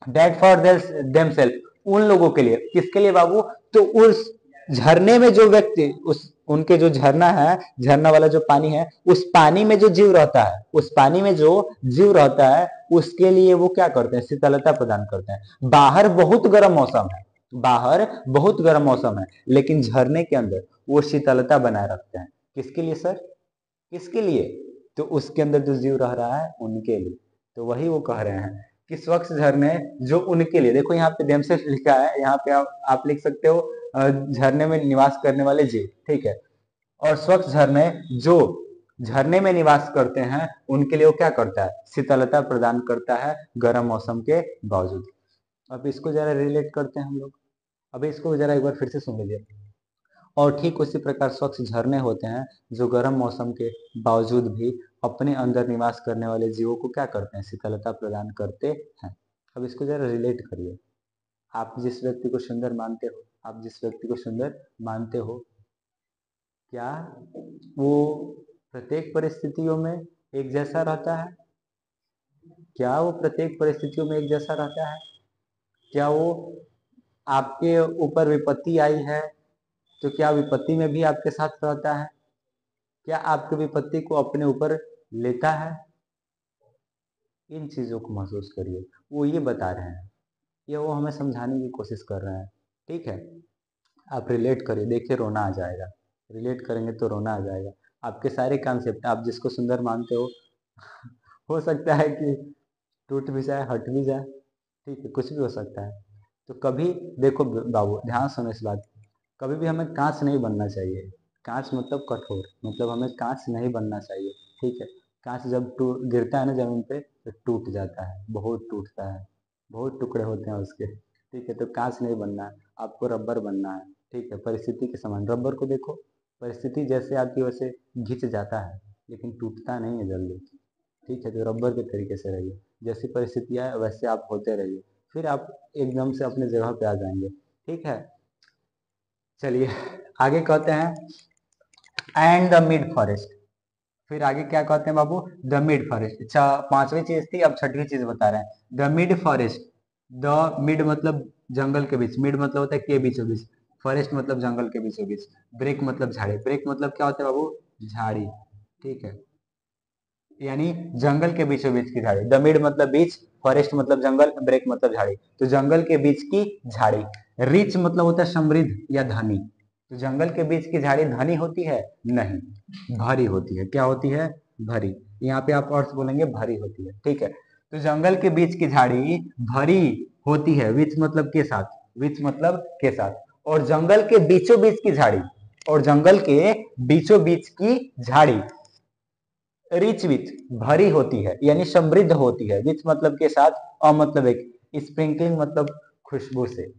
डेट फॉर देमसेल्फ उन लोगों के लिए, किसके लिए बाबू, तो उस झरने में जो व्यक्ति, उस उनके जो झरना है, झरना वाला जो पानी है, उस पानी में जो जीव रहता है, उस पानी में जो जीव रहता है उसके लिए वो क्या करते हैं, शीतलता प्रदान करते हैं। बाहर बहुत गर्म मौसम है, बाहर बहुत गर्म मौसम है, लेकिन झरने के अंदर वो शीतलता बनाए रखते हैं। किसके लिए सर? किसके लिए? तो उसके अंदर जो जीव रह रहा है उनके लिए। तो वही वो कह रहे हैं कि स्वच्छ झरने जो उनके लिए, देखो यहाँ पे देमसेफ लिखा है, यहाँ पे आप लिख सकते हो झरने में निवास करने वाले जीव, ठीक है। और स्वच्छ झरने जो झरने में निवास करते हैं उनके लिए वो क्या करता है? शीतलता प्रदान करता है गर्म मौसम के बावजूद। अब इसको जरा रिलेट करते हैं हम लोग। अभी इसको जरा एक बार फिर से सुन लीजिए। और ठीक उसी प्रकार स्वच्छ झरने होते हैं जो गर्म मौसम के बावजूद भी अपने अंदर निवास करने वाले जीवों को क्या करते हैं? शीतलता प्रदान करते हैं। अब इसको जरा रिलेट करिए। आप जिस व्यक्ति को सुंदर मानते हो, आप जिस व्यक्ति को सुंदर मानते हो, क्या वो प्रत्येक परिस्थितियों में एक जैसा रहता है? क्या वो प्रत्येक परिस्थितियों में एक जैसा रहता है? क्या वो आपके ऊपर विपत्ति आई है तो क्या विपत्ति में भी आपके साथ रहता है? क्या आपकी विपत्ति को अपने ऊपर लेता है? इन चीजों को महसूस करिए। वो ये बता रहे हैं, ये वो हमें समझाने की कोशिश कर रहे हैं, ठीक है। आप रिलेट करिए, देखिए रोना आ जाएगा। रिलेट करेंगे तो रोना आ जाएगा। आपके सारे कॉन्सेप्ट, आप जिसको सुंदर मानते हो सकता है कि टूट भी जाए, हट भी जाए, ठीक है, कुछ भी हो सकता है। तो कभी देखो बाबू, ध्यान सुनो इस बात, कभी भी हमें कांच नहीं बनना चाहिए। कांच मतलब कठोर, मतलब हमें कांच नहीं बनना चाहिए, ठीक है। कांच जब गिरता है ना जमीन पे तो टूट जाता है, बहुत टूटता है, बहुत टुकड़े होते हैं उसके, ठीक है। तो कांच नहीं बनना है, आपको रबर बनना है, ठीक है। परिस्थिति के समान रबर को देखो, परिस्थिति जैसे आपकी वैसे घिंच जाता है लेकिन टूटता नहीं है जल्दी, ठीक है। तो रबर के तरीके से रहिए, जैसी परिस्थितियाँ है वैसे आप होते रहिए, फिर आप एकदम से अपने जगह पे आ जाएंगे, ठीक है। चलिए आगे कहते हैं एंड द मिड फॉरेस्ट। फिर आगे क्या कहते हैं बाबू? The mid forest. अच्छा, पांचवी चीज थी, अब छठवीं चीज बता रहे हैं। The mid forest. The mid मतलब जंगल के बीच, मिड मतलब होता है के बीचों बीच, फॉरेस्ट मतलब जंगल के बीचों बीच, ब्रेक मतलब झाड़ी। ब्रेक मतलब क्या होता है बाबू? झाड़ी, ठीक है। यानी जंगल के बीचों बीच की झाड़ी। द मिड मतलब बीच, फॉरेस्ट मतलब जंगल, ब्रेक मतलब झाड़ी। तो जंगल के बीच की झाड़ी। रिच मतलब होता है समृद्ध या धनी। तो जंगल के बीच की झाड़ी धनी होती है? नहीं, भरी होती है। क्या होती है? भरी। यहाँ पे आप अर्थ बोलेंगे भरी होती है, ठीक है। तो जंगल के बीच की झाड़ी भरी होती है, विच मतलब के साथ, विच मतलब के साथ। और जंगल के बीचों बीच की झाड़ी, और जंगल के बीचों बीच की झाड़ी रिच विथ भरी होती है, यानी समृद्ध होती है। विथ मतलब के साथ, अ मतलब एक, स्प्रिंकलिंग मतलब खुशबू से।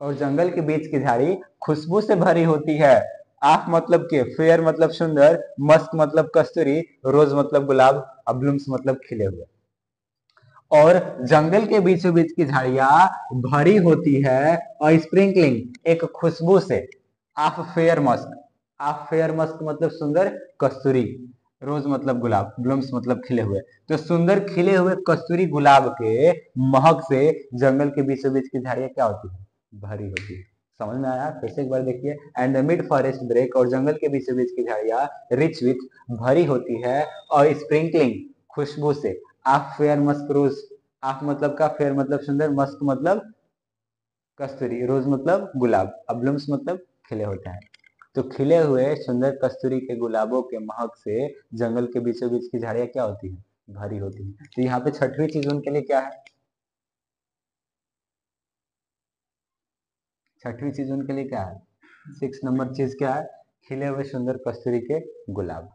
और जंगल के बीच की झाड़ी खुशबू से भरी होती है। आफ मतलब के, फेयर मतलब सुंदर, मस्क मतलब कस्तूरी, रोज मतलब गुलाब, ब्लूम्स मतलब खिले हुए। और जंगल के बीचों बीच की झाड़ियां भरी होती है और स्प्रिंकलिंग एक खुशबू से। Of fair Musk, of fair Musk मतलब सुंदर कस्तूरी, रोज मतलब गुलाब, ब्लूम्स मतलब खिले हुए। तो सुंदर खिले हुए कस्तूरी गुलाब के महक से जंगल के बीचों बीच की झाड़ियां क्या होती है? भरी होती है। समझ में आया? फिर से एक बार देखिए। एंड मिड फॉरेस्ट ब्रेक, और जंगल के बीचों बीच की झाड़ियां रिच विथ भरी होती है और स्प्रिंकलिंग खुशबू से। Of fair musk rose, of मतलब का, फेयर मतलब सुंदर, मस्क मतलब कस्तूरी, रोज मतलब गुलाब, ब्लूम्स मतलब खिले होते हैं। तो खिले हुए सुंदर कस्तूरी के गुलाबों के महक से जंगल के बीचों बीच की झाड़ियां क्या होती है? भरी होती है। तो यहाँ पे छठवीं चीज उनके लिए क्या है? छठवीं चीज उनके लिए क्या है? 6 नंबर चीज क्या है? खिले हुए सुंदर कस्तूरी के गुलाब।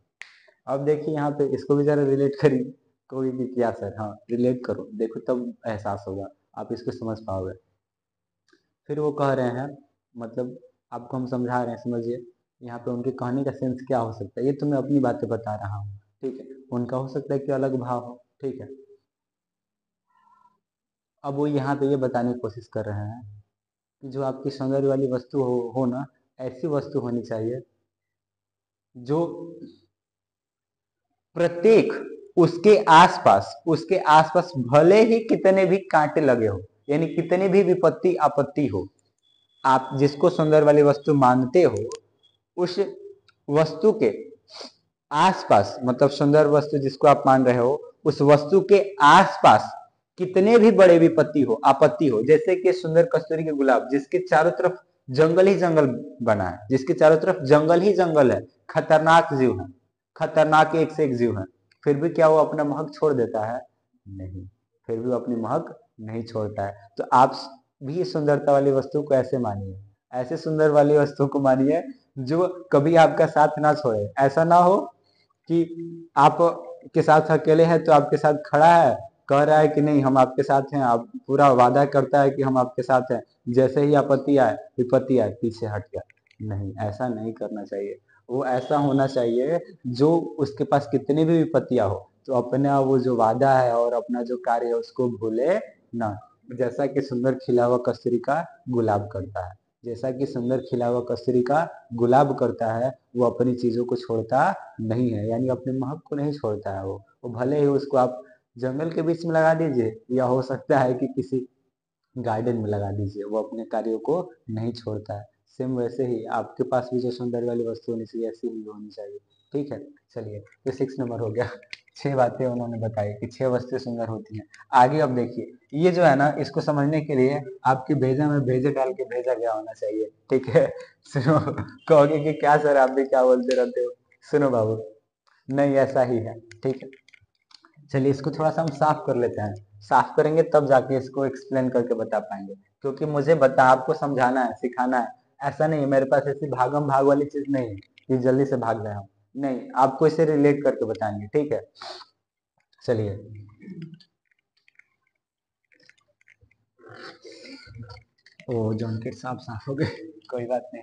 अब देखिए यहाँ पे इसको भी जरा रिलेट करिए। कोई भी किया सर, हाँ रिलेट करो, देखो तब एहसास होगा, आप इसको समझ पाओगे। फिर वो कह रहे हैं, मतलब आपको हम समझा रहे हैं, समझिए यहाँ पे उनके कहने का सेंस क्या हो सकता है। ये तो मैं अपनी बातें बता रहा हूँ, ठीक है। उनका हो सकता है कि अलग भाव हो, ठीक है। अब वो यहाँ पे ये बताने की कोशिश कर रहे हैं कि जो आपकी सौंदर्य वाली वस्तु हो ना, ऐसी वस्तु होनी चाहिए जो प्रत्येक उसके आसपास भले ही कितने भी कांटे लगे हो, यानी कितने भी विपत्ति आपत्ति हो, आप जिसको सुंदर वाली वस्तु मानते हो उस वस्तु के आसपास, मतलब सुंदर वस्तु जिसको आप मान रहे हो उस वस्तु के आसपास कितने भी बड़े विपत्ति हो, आपत्ति हो, जैसे कि सुंदर कस्तूरी के गुलाब जिसके चारों तरफ जंगल ही जंगल बना है, जिसके चारों तरफ जंगल ही जंगल है, खतरनाक जीव है, खतरनाक एक से एक जीव है, फिर भी क्या वो अपना महक छोड़ देता है? नहीं, फिर भी वो अपनी महक नहीं छोड़ता है। तो आप भी सुंदरता वाली वस्तु को ऐसे मानिए, ऐसे सुंदर वाली वस्तु को मानिए जो कभी आपका साथ ना छोड़े। ऐसा ना हो कि आप के साथ अकेले हैं तो आपके साथ खड़ा है, कह रहा है कि नहीं हम आपके साथ हैं, आप पूरा वादा करता है कि हम आपके साथ हैं, जैसे ही आपत्ति आए विपत्ति आए पीछे हट गया। नहीं, ऐसा नहीं करना चाहिए। वो ऐसा होना चाहिए जो उसके पास कितनी भी विपत्तियां हो तो अपना वो जो वादा है और अपना जो कार्य है उसको भूले ना। जैसा कि सुंदर खिला हुआ कस्तूरी का गुलाब करता है, जैसा कि सुंदर खिला हुआ कस्तूरी का गुलाब करता है, वो अपनी चीजों को छोड़ता नहीं है, यानी अपने महक को नहीं छोड़ता है। वो भले ही उसको आप जंगल के बीच में लगा दीजिए या हो सकता है कि किसी गार्डन में लगा दीजिए, वो अपने कार्यों को नहीं छोड़ता है। सेम वैसे ही आपके पास भी जो सौंदर्य वाली वस्तु होनी चाहिए ऐसी ही होनी चाहिए। ठीक है, चलिए तो 6 नंबर हो गया। 6 बातें उन्होंने बताई कि 6 वस्तुएं सुंदर होती हैं। आगे अब देखिए, ये जो है ना इसको समझने के लिए आपकी भेजा में भेजे डाल के भेजा गया होना चाहिए। ठीक है, सुनो, कहोगे कि क्या सर आप भी क्या बोलते रहते हो। सुनो बाबू, नहीं ऐसा ही है। ठीक है, चलिए इसको थोड़ा सा हम साफ कर लेते हैं, साफ करेंगे तब जाके इसको एक्सप्लेन करके बता पाएंगे, क्योंकि मुझे बता आपको समझाना है, सिखाना है। ऐसा नहीं है मेरे पास ऐसी भागम भाग वाली चीज नहीं है कि जल्दी से भाग जाए हम, नहीं, आपको इसे रिलेट करके बताएंगे। ठीक है, चलिए ओ जॉन के साफ साफ हो गए, कोई बात नहीं।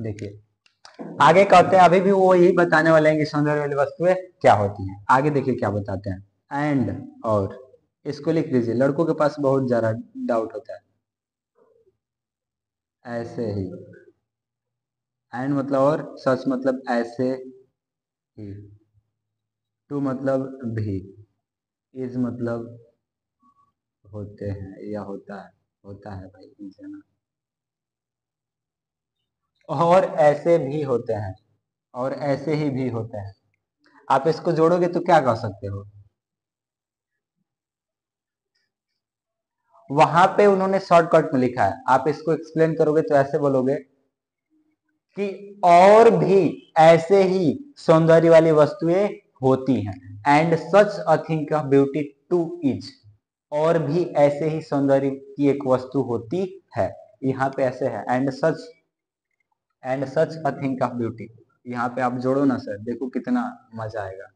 देखिए आगे कहते हैं, अभी भी वो यही बताने वाले हैं कि सौंदर्य वाली वस्तुएं क्या होती हैं। आगे देखिए क्या बताते हैं, एंड और, इसको लिख लीजिए, लड़कों के पास बहुत ज्यादा डाउट होता है। ऐसे ही, एंड मतलब और, सच मतलब ऐसे ही, टू मतलब भी, इज मतलब होते हैं या होता है भाई इनसे ना, और ऐसे भी होते हैं, और ऐसे ही भी होते हैं। आप इसको जोड़ोगे तो क्या कह सकते हो? वहां पे उन्होंने शॉर्टकट में लिखा है, आप इसको एक्सप्लेन करोगे तो ऐसे बोलोगे कि और भी ऐसे ही सौंदर्य वाली वस्तुएं होती हैं, and such a thing of beauty two is, और भी ऐसे ही सौंदर्य की एक वस्तु होती है। यहाँ पे ऐसे है, and such a thing of beauty, यहाँ पे आप जोड़ो ना सर, देखो कितना मजा आएगा।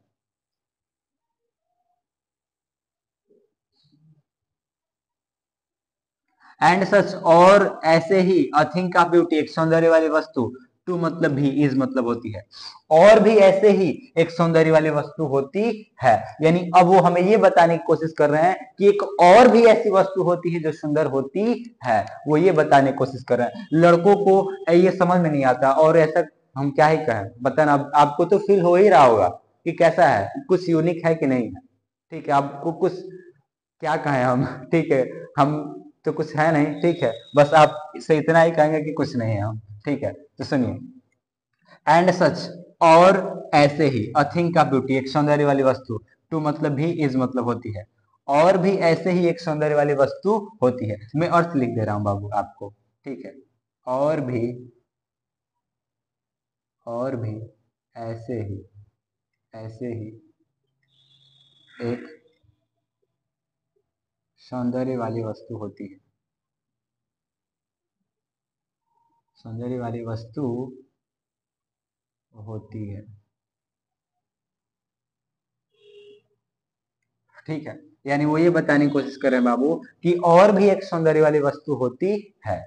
एंड सच और ऐसे ही, अ थिंग ऑफ ब्यूटी एक सौंदर्य वाली वस्तु, टू मतलब भी, इज मतलब होती है, और भी ऐसे ही एक सौंदर्य वाली वस्तु होती है। यानी अब वो हमें ये बताने की कोशिश कर रहे हैं कि एक और भी ऐसी वस्तु होती है जो सुंदर होती है, वो ये बताने की कोशिश कर रहे हैं। लड़कों को ये समझ में नहीं आता, और ऐसा हम क्या ही कहें, बताना आपको तो फील हो ही रहा होगा कि कैसा है, कुछ यूनिक है कि नहीं है। ठीक है, आपको कुछ क्या कहें हम, ठीक है, हम तो कुछ है नहीं। ठीक है, बस आप से इतना ही कहेंगे कि कुछ नहीं है हम। ठीक है, तो सुनिए, एंड सच और ऐसे ही, अ थिंग का ब्यूटी एक सौंदर्य वाली वस्तु, टू मतलब भी, इज मतलब होती है, और भी ऐसे ही एक सौंदर्य वाली वस्तु होती है। मैं अर्थ लिख दे रहा हूं बाबू आपको। ठीक है, और भी, और भी ऐसे ही एक सौंदर्य वाली वस्तु होती है, सौंदर्य वाली वस्तु होती है। ठीक है, यानी वो ये बताने की कोशिश कर रहे हैं बाबू कि और भी एक सौंदर्य वाली वस्तु होती है।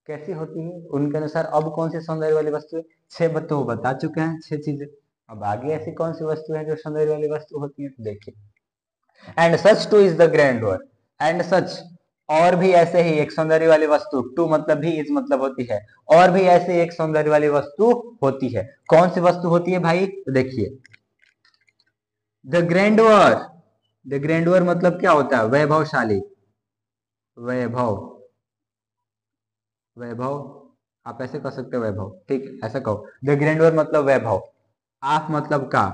कैसी होती है उनके अनुसार? अब कौन सी सौंदर्य वाली वस्तु है? 6 तो बता चुके हैं, 6 चीजें। अब आगे ऐसी कौन सी वस्तु है जो सौंदर्य वाली वस्तु होती है, देखिए, and such too is the grandeur, and such और भी ऐसे ही एक सौंदर्य वाली वस्तु, टू मतलब भी, इज मतलब होती है, और भी ऐसे एक सौंदर्य वाली वस्तु होती है। कौन सी वस्तु होती है भाई? तो देखिए, द ग्रैंडवर, द ग्रैंडवर मतलब क्या होता है? वैभवशाली, वैभव, वैभव, आप ऐसे कह सकते हो वैभव। ठीक है, ऐसा कहो, द ग्रैंडवर मतलब वैभव, आफ मतलब का,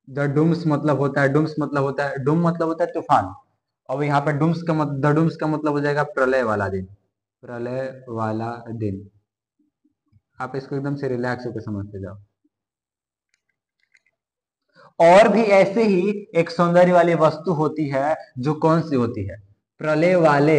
द डूम्स मतलब होता है, डूम्स मतलब होता है, डूम मतलब होता है तूफान। अब यहाँ पे डूम्स का द डूम्स का मतलब हो जाएगा प्रलय वाला दिन, प्रलय वाला दिन। आप इसको एकदम से रिलैक्स होकर समझते जाओ। और भी ऐसे ही एक सौंदर्य वाली वस्तु होती है, जो कौन सी होती है? प्रलय वाले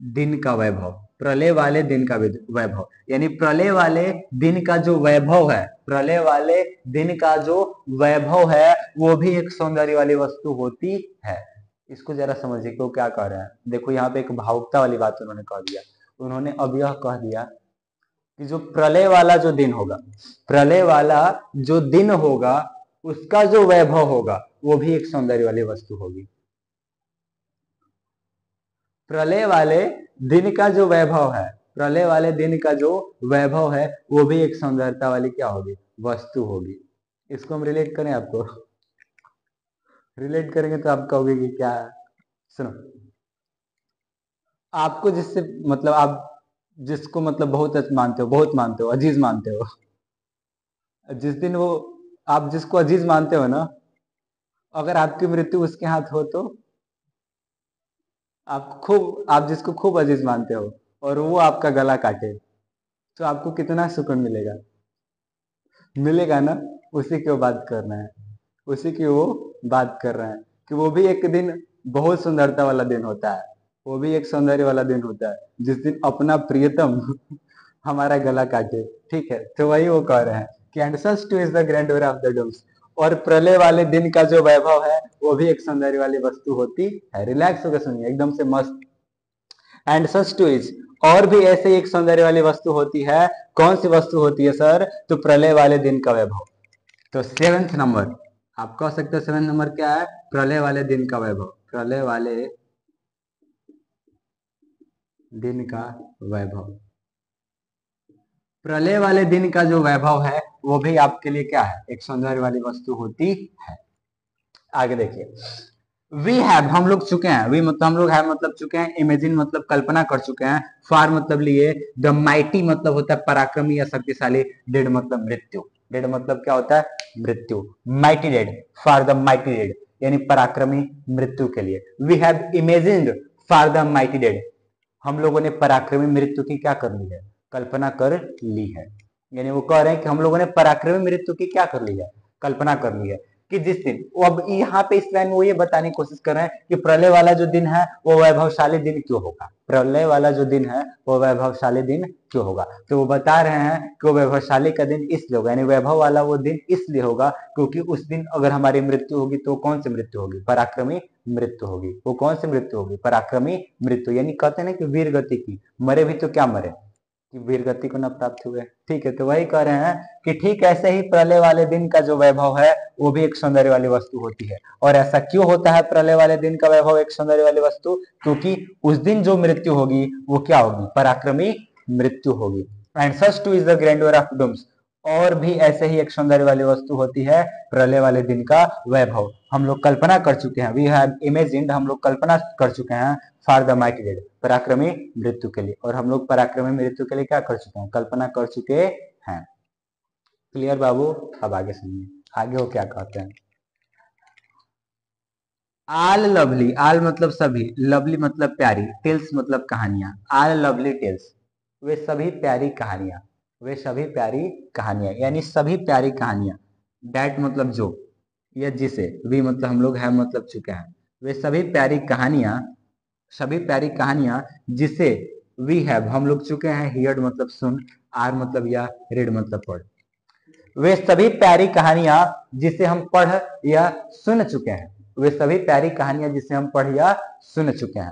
दिन का वैभव। प्रलय वाले दिन का वैभव, यानी प्रलय वाले दिन का जो वैभव है, प्रलय वाले दिन का जो वैभव है, वो भी एक सौंदर्य वाली वस्तु होती है। इसको जरा समझिए क्यों क्या कह रहे हैं। देखो यहाँ पे एक भावुकता वाली बात उन्होंने कह दिया। उन्होंने अब यह कह दिया कि जो प्रलय वाला जो दिन होगा, प्रलय वाला जो दिन होगा, उसका जो वैभव होगा वो भी एक सौंदर्य वाली वस्तु होगी। प्रलय वाले दिन का जो वैभव है, प्रलय वाले दिन का जो वैभव है, वो भी एक सौंदर्यता वाली क्या होगी? वस्तु होगी। इसको हम रिलेट करें, आपको रिलेट करेंगे तो आप कहोगे कि क्या? सुनो, आपको जिससे मतलब आप जिसको मतलब बहुत मानते हो, बहुत मानते हो, अजीज मानते हो, जिस दिन वो आप जिसको अजीज मानते हो ना, अगर आपकी मृत्यु उसके हाथ हो तो आप जिसको खूब अजीज मानते हो और वो आपका गला काटे, तो आपको कितना सुकून मिलेगा? मिलेगा ना। उसी की वो बात कर रहे हैं, उसी की वो बात कर रहे हैं कि वो भी एक दिन बहुत सुंदरता वाला दिन होता है, वो भी एक सौंदर्य वाला दिन होता है, जिस दिन अपना प्रियतम हमारा गला काटे। ठीक है, तो वही वो कह रहे हैं कि and such too is the grandeur of the dooms. और प्रलय वाले दिन का जो वैभव है, वो भी एक सौंदर्य वाली वस्तु होती है। रिलैक्स होकर सुनिए, एकदम से मस्त। एंड सच टू इज, और भी ऐसे ही एक सौंदर्य वाली वस्तु होती है। कौन सी वस्तु होती है सर? तो प्रलय वाले दिन का वैभव। तो 7th नंबर आप कह सकते हो, 7th नंबर क्या है? प्रलय वाले दिन का वैभव। प्रलय वाले दिन का वैभव। प्रलय वाले दिन का जो वैभव है, वो भी आपके लिए क्या है? एक सौंदर्य वाली वस्तु होती है। आगे देखिए, वी हैव, हम लोग चुके हैं। वी मतलब हम लोग है मतलब चुके हैं। इमेजिन मतलब कल्पना कर चुके हैं। फार मतलब लिए। द माइटी मतलब होता है पराक्रमी या शक्तिशाली। डेड मतलब मृत्यु। डेड मतलब क्या होता है? मृत्यु। Mighty dead, for the mighty dead, यानी पराक्रमी मृत्यु के लिए। We have imagined for the mighty dead, हम लोगों ने पराक्रमी मृत्यु की क्या कर ली है? कल्पना कर ली है। यानी वो कह रहे हैं कि हम लोगों ने पराक्रमी मृत्यु की क्या कर ली है? कल्पना कर ली है। कि जिस दिन वो, अब यहाँ पे इस लाइन में वो ये बताने की कोशिश कर रहे हैं कि प्रलय वाला जो दिन है वो वैभवशाली दिन क्यों होगा। प्रलय वाला जो दिन है वो वैभवशाली दिन क्यों होगा? तो वो बता रहे हैं कि वो वैभवशाली का दिन इसलिए होगा, यानी वैभव वाला वो दिन इसलिए होगा क्योंकि उस दिन अगर हमारी मृत्यु होगी तो कौन सी मृत्यु होगी? पराक्रमी मृत्यु होगी। वो कौन सी मृत्यु होगी? पराक्रमी मृत्यु। यानी कहते हैं ना कि वीर गति की, मरे भी तो क्या मरे कि वीर गति को न प्राप्त हुए। ठीक है, तो वही कह रहे हैं कि ठीक ऐसे ही प्रलय वाले दिन का जो वैभव है वो भी एक सौंदर्य वाली वस्तु होती है। और ऐसा क्यों होता है प्रलय वाले दिन का वैभव एक सौंदर्य वाली वस्तु? क्योंकि उस दिन जो मृत्यु होगी वो क्या होगी? पराक्रमी मृत्यु होगी। And such too is the grandeur of dooms, और भी ऐसे ही एक सौंदर्य वाली वस्तु होती है प्रलय वाले दिन का वैभव। हम लोग कल्पना कर चुके हैं, वी हैव इमेजिन्ड, हम लोग कल्पना कर चुके हैं फॉर द माइटी डेड, पराक्रमी मृत्यु के लिए। और हम लोग पराक्रमी मृत्यु के लिए क्या कर चुके हैं? कल्पना कर चुके हैं। क्लियर बाबू? अब आगे सुनिए, आगे वो क्या कहते हैं। आल लवली, आल मतलब सभी, लवली मतलब प्यारी, टेल्स मतलब कहानियां। आल लवली टेल्स, वे सभी प्यारी कहानियां, वे सभी प्यारी कहानियां, यानी सभी प्यारी कहानियां। डैट मतलब जो, या जिसे। वी मतलब हम लोग है मतलब चुके हैं। वे सभी प्यारी कहानियां, सभी प्यारी कहानियां जिसे वी हैव हम लोग चुके हैं। हियर्ड मतलब सुन, आर मतलब या, रेड मतलब पढ़। वे सभी प्यारी कहानियां जिसे हम पढ़ या सुन चुके हैं। वे सभी प्यारी कहानियां जिसे हम पढ़ या सुन चुके हैं,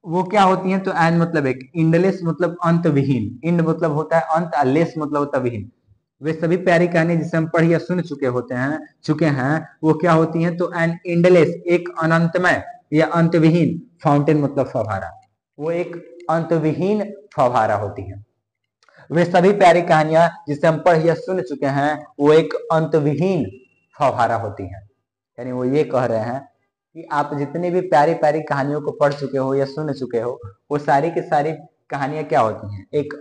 वो क्या होती हैं? तो एन मतलब एक, इंडलेस मतलब अंत विहीन। इंड मतलब होता है अंत, लेस मतलब होता है विहीन। वे सभी प्यारी कहानी जिसे हम पढ़ या सुन चुके हैं, वो क्या होती हैं? तो एन इंडलेस, एक अनंतमय या अंतविहीन। फाउंटेन मतलब फव्वारा, वो एक अंतविहीन फव्वारा होती है। वे सभी प्यारी कहानियां जिसे हम पढ़ या सुन चुके हैं, वो एक अंतविहीन फव्वारा होती है। यानी वो ये कह रहे हैं कि आप जितनी भी प्यारी प्यारी कहानियों को पढ़ चुके हो या सुन चुके हो, वो सारी की सारी कहानियां क्या होती हैं? एक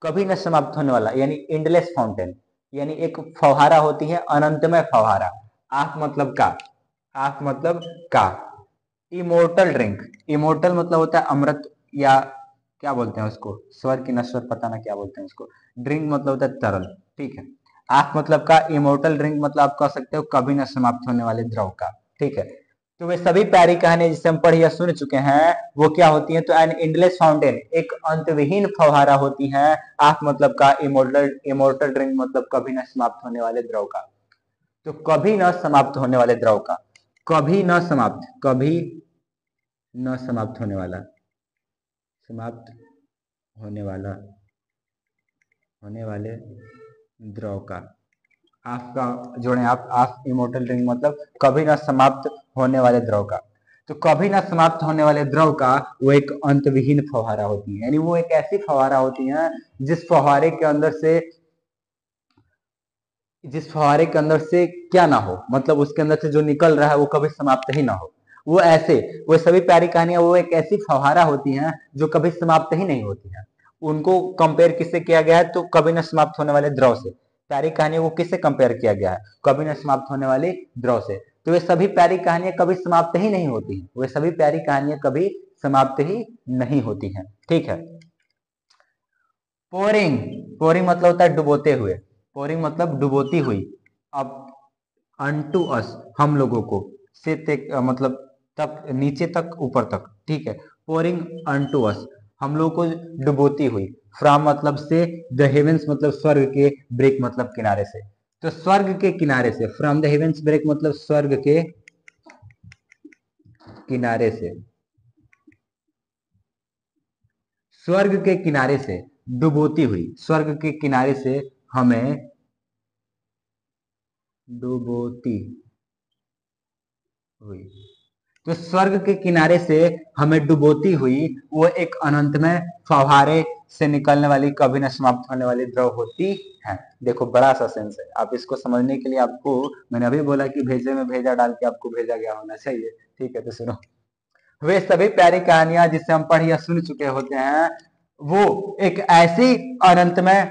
कभी न समाप्त होने वाला, यानी एंडलेस फाउंटेन, यानी एक फव्वारा होती है, अनंतमय फव्वारा। आंख मतलब का, आंख मतलब का। इमोर्टल ड्रिंक, इमोर्टल मतलब होता है अमृत या क्या बोलते हैं उसको, स्वर की नश्वर पता ना क्या बोलते हैं उसको। ड्रिंक मतलब होता है तरल, ठीक है। आख मतलब का इमोर्टल ड्रिंक मतलब आप कह सकते हो कभी न समाप्त होने वाले द्रव का, ठीक है। तो वे सभी प्यारी कहानी जिसे हम पढ़ या सुन चुके हैं वो क्या होती हैं, तो एन एंडलेस फाउंटेन, एक अंतविहीन फव्वारा होती हैं। आख मतलब का इमोर्टल इमोर्टल ड्रिंक मतलब कभी न समाप्त होने वाले द्रव का। तो कभी न समाप्त होने वाले द्रव का, कभी न समाप्त, कभी न समाप्त होने वाला, समाप्त होने वाला, होने वाले द्रव का। आपका जोड़े आप, आफ इमोर्टल ड्रिंक मतलब कभी ना समाप्त होने वाले द्रव का। तो कभी ना समाप्त होने वाले द्रव का वो एक अंतविहीन फव्वारा होती है, यानी वो एक ऐसी फव्वारा होती है जिस फव्वारे के अंदर से, जिस फव्वारे के अंदर से क्या ना हो, मतलब उसके अंदर से जो निकल रहा है वो कभी समाप्त ही ना हो। वो ऐसे, वो सभी प्यारी कहानियां वो एक ऐसी फव्वारा होती हैं जो कभी समाप्त ही नहीं होती हैं। उनको कंपेयर किससे किया गया है, तो कभी न समाप्त होने वाले द्रव से। प्यारी कहानियों को किससे कंपेयर किया गया है, कभी न समाप्त होने वाले द्रव से। तो वे सभी प्यारी कहानियां कभी समाप्त ही नहीं होती हैं, वे सभी प्यारी कहानियां कभी समाप्त ही नहीं होती हैं, ठीक है। पोरिंग, पोरिंग मतलब होता है डुबोते हुए, पोरिंग मतलब डुबोती हुई। अब अनटू अस, हम लोगों को, से तक मतलब तक, नीचे तक ऊपर तक, ठीक है। पोरिंग अनटू अस, हम लोगों को डुबोती हुई। फ्रॉम मतलब से, द हेवेंस मतलब स्वर्ग के, ब्रेक मतलब किनारे से। तो स्वर्ग के किनारे से, फ्रॉम द हेवेंस ब्रेक मतलब स्वर्ग के किनारे से, स्वर्ग के किनारे से डुबोती हुई, स्वर्ग के किनारे से हमें डुबोती हुई। तो स्वर्ग के किनारे से हमें डुबोती हुई वो एक अनंतमय फव्वारे से निकलने वाली कभी न समाप्त होने वाली द्रव होती है। देखो बड़ा सा सेंस है, आप इसको समझने के लिए आपको, मैंने अभी बोला कि भेजे में भेजा डाल के आपको भेजा गया होना चाहिए, ठीक है। तो सुनो, वे सभी प्यारी कहानियां जिसे हम पढ़ या सुन चुके होते हैं वो एक ऐसी अनंतमय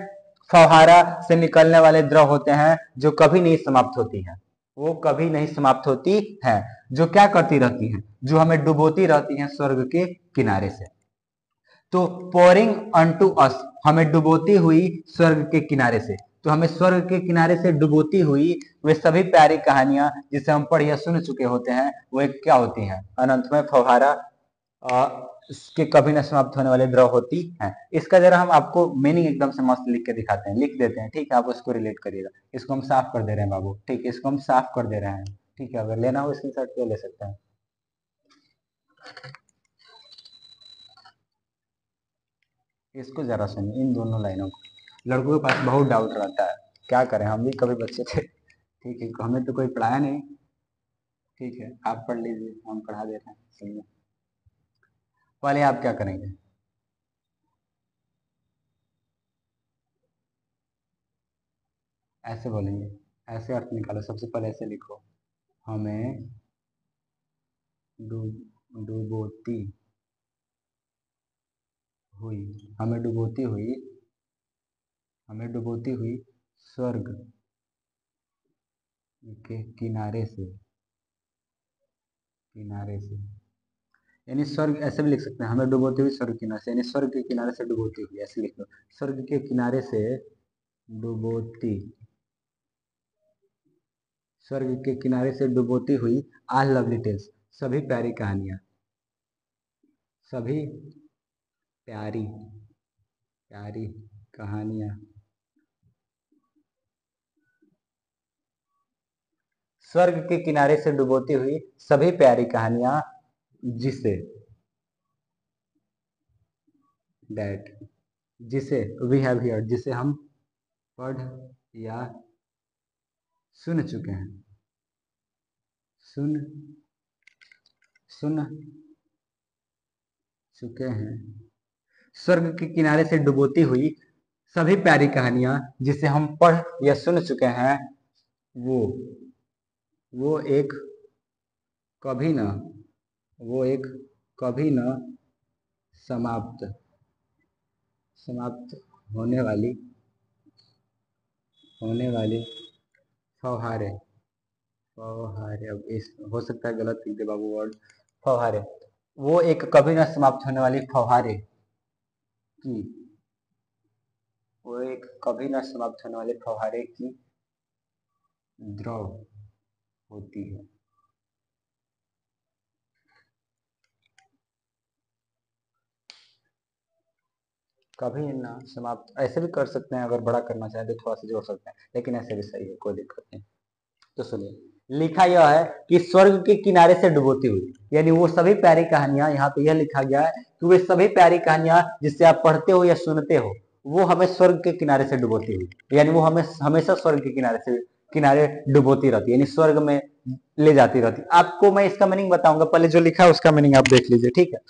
फव्वारा से निकलने वाले द्रव होते हैं जो कभी नहीं समाप्त होती हैं, वो कभी नहीं समाप्त होती है। जो क्या करती रहती हैं, जो हमें डुबोती रहती हैं स्वर्ग के किनारे से। तो पोरिंग अनटू अस, हमें डुबोती हुई स्वर्ग के किनारे से। तो हमें स्वर्ग के किनारे से डुबोती हुई वे सभी प्यारी कहानियां जिसे हम पढ़ या सुन चुके होते हैं वो एक क्या होती हैं, अनंतमय फव्वारा के कभी न समाप्त होने वाले द्रव होती हैं। इसका जरा हम आपको मीनिंग एकदम से मस्त लिख के दिखाते हैं, लिख देते हैं, ठीक है। आप उसको रिलेट करिएगा। इसको हम साफ कर दे रहे हैं बाबू, ठीक है, इसको हम साफ कर दे रहे हैं, ठीक है। अगर लेना हो स्क्रीनशॉट तो ले सकते हैं। इसको जरा सुनिए, इन दोनों लाइनों को। लड़कों के पास बहुत डाउट रहता है, क्या करें, हम भी कभी बच्चे थे, ठीक है। हमें तो कोई पढ़ाया नहीं, ठीक है। आप पढ़ लीजिए, हम पढ़ा दे रहे हैं, सुनिए। पहले आप क्या करेंगे, ऐसे बोलेंगे, ऐसे अर्थ निकालो, सबसे पहले ऐसे लिखो, हमें डुबोती हुई, हमें डुबोती हुई, हमें डुबोती हुई स्वर्ग के किनारे से, किनारे से, यानी स्वर्ग, ऐसे भी लिख सकते हैं, हमें डुबोती हुई स्वर्ग किनारे से, यानी स्वर्ग के किनारे से डुबोती हुई, ऐसे लिख लो। स्वर्ग के किनारे से डुबोती, स्वर्ग के किनारे से डुबोती हुई आल लवली टेल्स, सभी प्यारी कहानियां, सभी प्यारी, प्यारी कहानियां, स्वर्ग के किनारे से डुबोती हुई सभी प्यारी कहानियां जिसे, दैट, जिसे वी हैव हियर्ड, जिसे हम पढ़ या सुन चुके हैं, सुन, सुन चुके हैं। स्वर्ग के किनारे से डुबोती हुई सभी प्यारी कहानियां जिसे हम पढ़ या सुन चुके हैं वो वो एक कभी न, वो एक कभी न समाप्त, समाप्त होने वाली, होने वाली फव्वारे, फव्वारे, अब इस हो सकता है गलत लिख दे बाबू वर्ड, फव्वारे, वो एक कभी न समाप्त होने वाली फव्वारे, की, वो एक कभी ना समाप्त होने वाले फव्वारे की द्रव होती है। कभी ना समाप्त, ऐसे भी कर सकते हैं, अगर बड़ा करना चाहे तो थोड़ा सा जोड़ सकते हैं, लेकिन ऐसे भी सही है, कोई दिक्कत नहीं। तो सुनिए, लिखा यह है कि स्वर्ग के किनारे से डुबोती हुई, यानी वो सभी प्यारी कहानियां, यहाँ पे यह लिखा गया है कि वे सभी प्यारी कहानियां जिससे आप पढ़ते हो या सुनते हो, वो हमें स्वर्ग के किनारे से डुबोती हुई, यानी वो हमें हमेशा स्वर्ग के किनारे डुबोती रहती है, यानी स्वर्ग में ले जाती रहती है। आपको मैं इसका मीनिंग बताऊंगा, पहले जो लिखा है उसका मीनिंग आप देख लीजिए, ठीक है।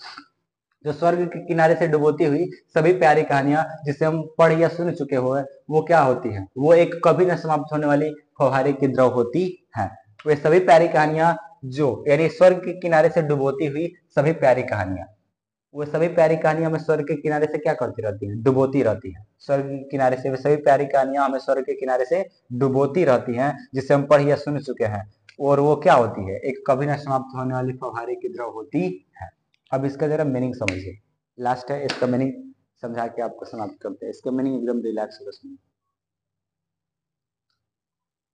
जो स्वर्ग के किनारे से डुबोती हुई सभी प्यारी कहानियां जिसे हम पढ़ या सुन चुके हो, वो क्या होती हैं? वो एक कभी न समाप्त होने वाली फव्वारे की द्रव होती है। वे सभी प्यारी कहानियां जो, यानी स्वर्ग के किनारे से डुबोती हुई सभी प्यारी कहानियां, वो सभी प्यारी कहानियां हमें स्वर्ग के किनारे से क्या करती रहती हैं? डुबोती रहती हैं। स्वर्ग के किनारे से वे सभी प्यारी कहानियां हमें स्वर्ग के किनारे से डुबोती रहती हैं, जिसे हम पढ़ या सुन चुके हैं। और वो क्या होती है? एक कभी न समाप्त होने वाली फव्वारे की द्रव होती है। अब इसका जरा मीनिंग समझिए, लास्ट है इसका मीनिंग समझा के आपको समाप्त करते हैं। इसका मीनिंग एकदम रिलैक्स होकर सुनिए,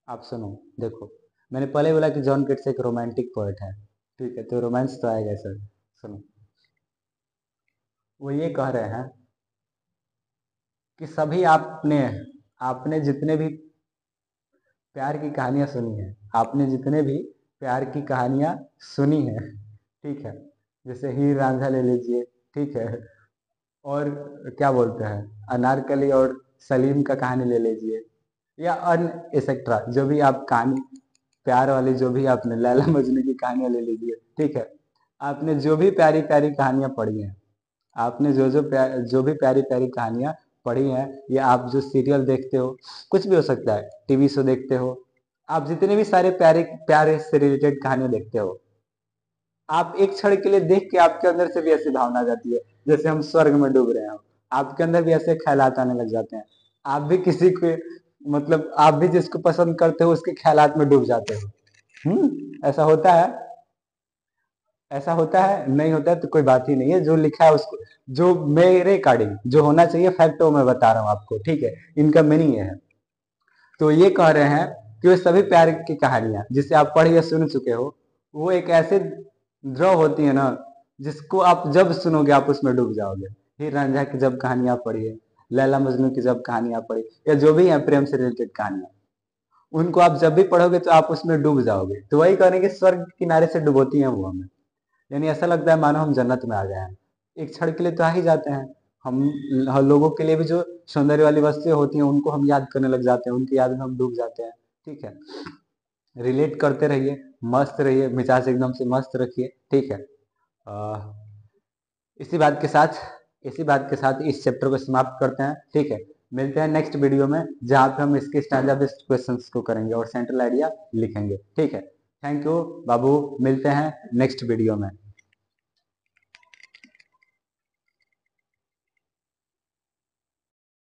आप सुनो। देखो, मैंने पहले बोला कि जॉन केट्स एक रोमांटिक पोएट है, ठीक है, तो रोमांस तो आएगा सर। सुनो, वो ये कह रहे हैं कि सभी आपने आपने जितने भी प्यार की कहानियां सुनी है, आपने जितने भी प्यार की कहानियां सुनी है, ठीक है, जैसे हीर रांझा ले लीजिए, ठीक है, और क्या बोलते हैं, अनारकली और सलीम का कहानी ले लीजिए, या अन्य एक्सेट्रा जो भी आप कहानी प्यार वाली, जो भी आपने लैला मजनू की कहानियां ले लीजिए, ठीक है, आपने जो भी प्यारी प्यारी कहानियां पढ़ी हैं, आपने जो भी प्यारी प्यारी कहानियां पढ़ी हैं, या आप जो सीरियल देखते हो, कुछ भी हो सकता है, टीवी शो देखते हो, आप जितने भी सारे प्यारे प्यारे से रिलेटेड कहानियां देखते हो, आप एक क्षण के लिए देख के आपके अंदर से भी ऐसी भावना आ जाती है जैसे हम स्वर्ग में डूब रहे हैं। आपके अंदर भी ऐसे ख्यालात आने लग जाते हैं। आप भी किसी को, मतलब आप भी जिसको पसंद करते हो उसके ख्यालात में डूब जाते हो। ऐसा होता है? ऐसा होता है? नहीं होता है तो कोई बात ही नहीं है, जो लिखा है उसको, जो मेरे अकॉर्डिंग जो होना चाहिए फैक्ट वो मैं बता रहा हूँ आपको, ठीक है। इनका मीनिंग ये है, तो ये कह रहे हैं कि वो सभी प्यार की कहानियां जिसे आप पढ़ या सुन चुके हो, वो एक ऐसे द्रव होती है ना, जिसको आप जब सुनोगे आप उसमें डूब जाओगे। हीर रांझा की जब कहानियां पढ़िए, लैला मजनू की जब कहानियां पढ़ी, या जो भी है प्रेम से रिलेटेड कहानियां, उनको आप जब भी पढ़ोगे तो आप उसमें डूब जाओगे। तो वही कहने कि स्वर्ग के किनारे से डुबोती है वो हमें, यानी ऐसा लगता है मानो हम जन्नत में आ गए हैं। एक क्षण के लिए तो आ ही जाते हैं हम लोगों के लिए भी जो सौंदर्य वाली वस्तुएं होती हैं उनको हम याद करने लग जाते हैं, उनकी याद में हम डूब जाते हैं, ठीक है। रिलेट करते रहिए, मस्त रहिए, मिजाज एकदम से मस्त रखिए, ठीक है। आ, इसी बात के साथ इसी बात के साथ इस चैप्टर को समाप्त करते हैं, ठीक है। मिलते हैं नेक्स्ट वीडियो में, जहां पे हम इसके स्टैंडर्ड बेस्ड क्वेश्चंस को करेंगे और सेंट्रल आइडिया लिखेंगे, ठीक है। थैंक यू बाबू, मिलते हैं नेक्स्ट वीडियो में।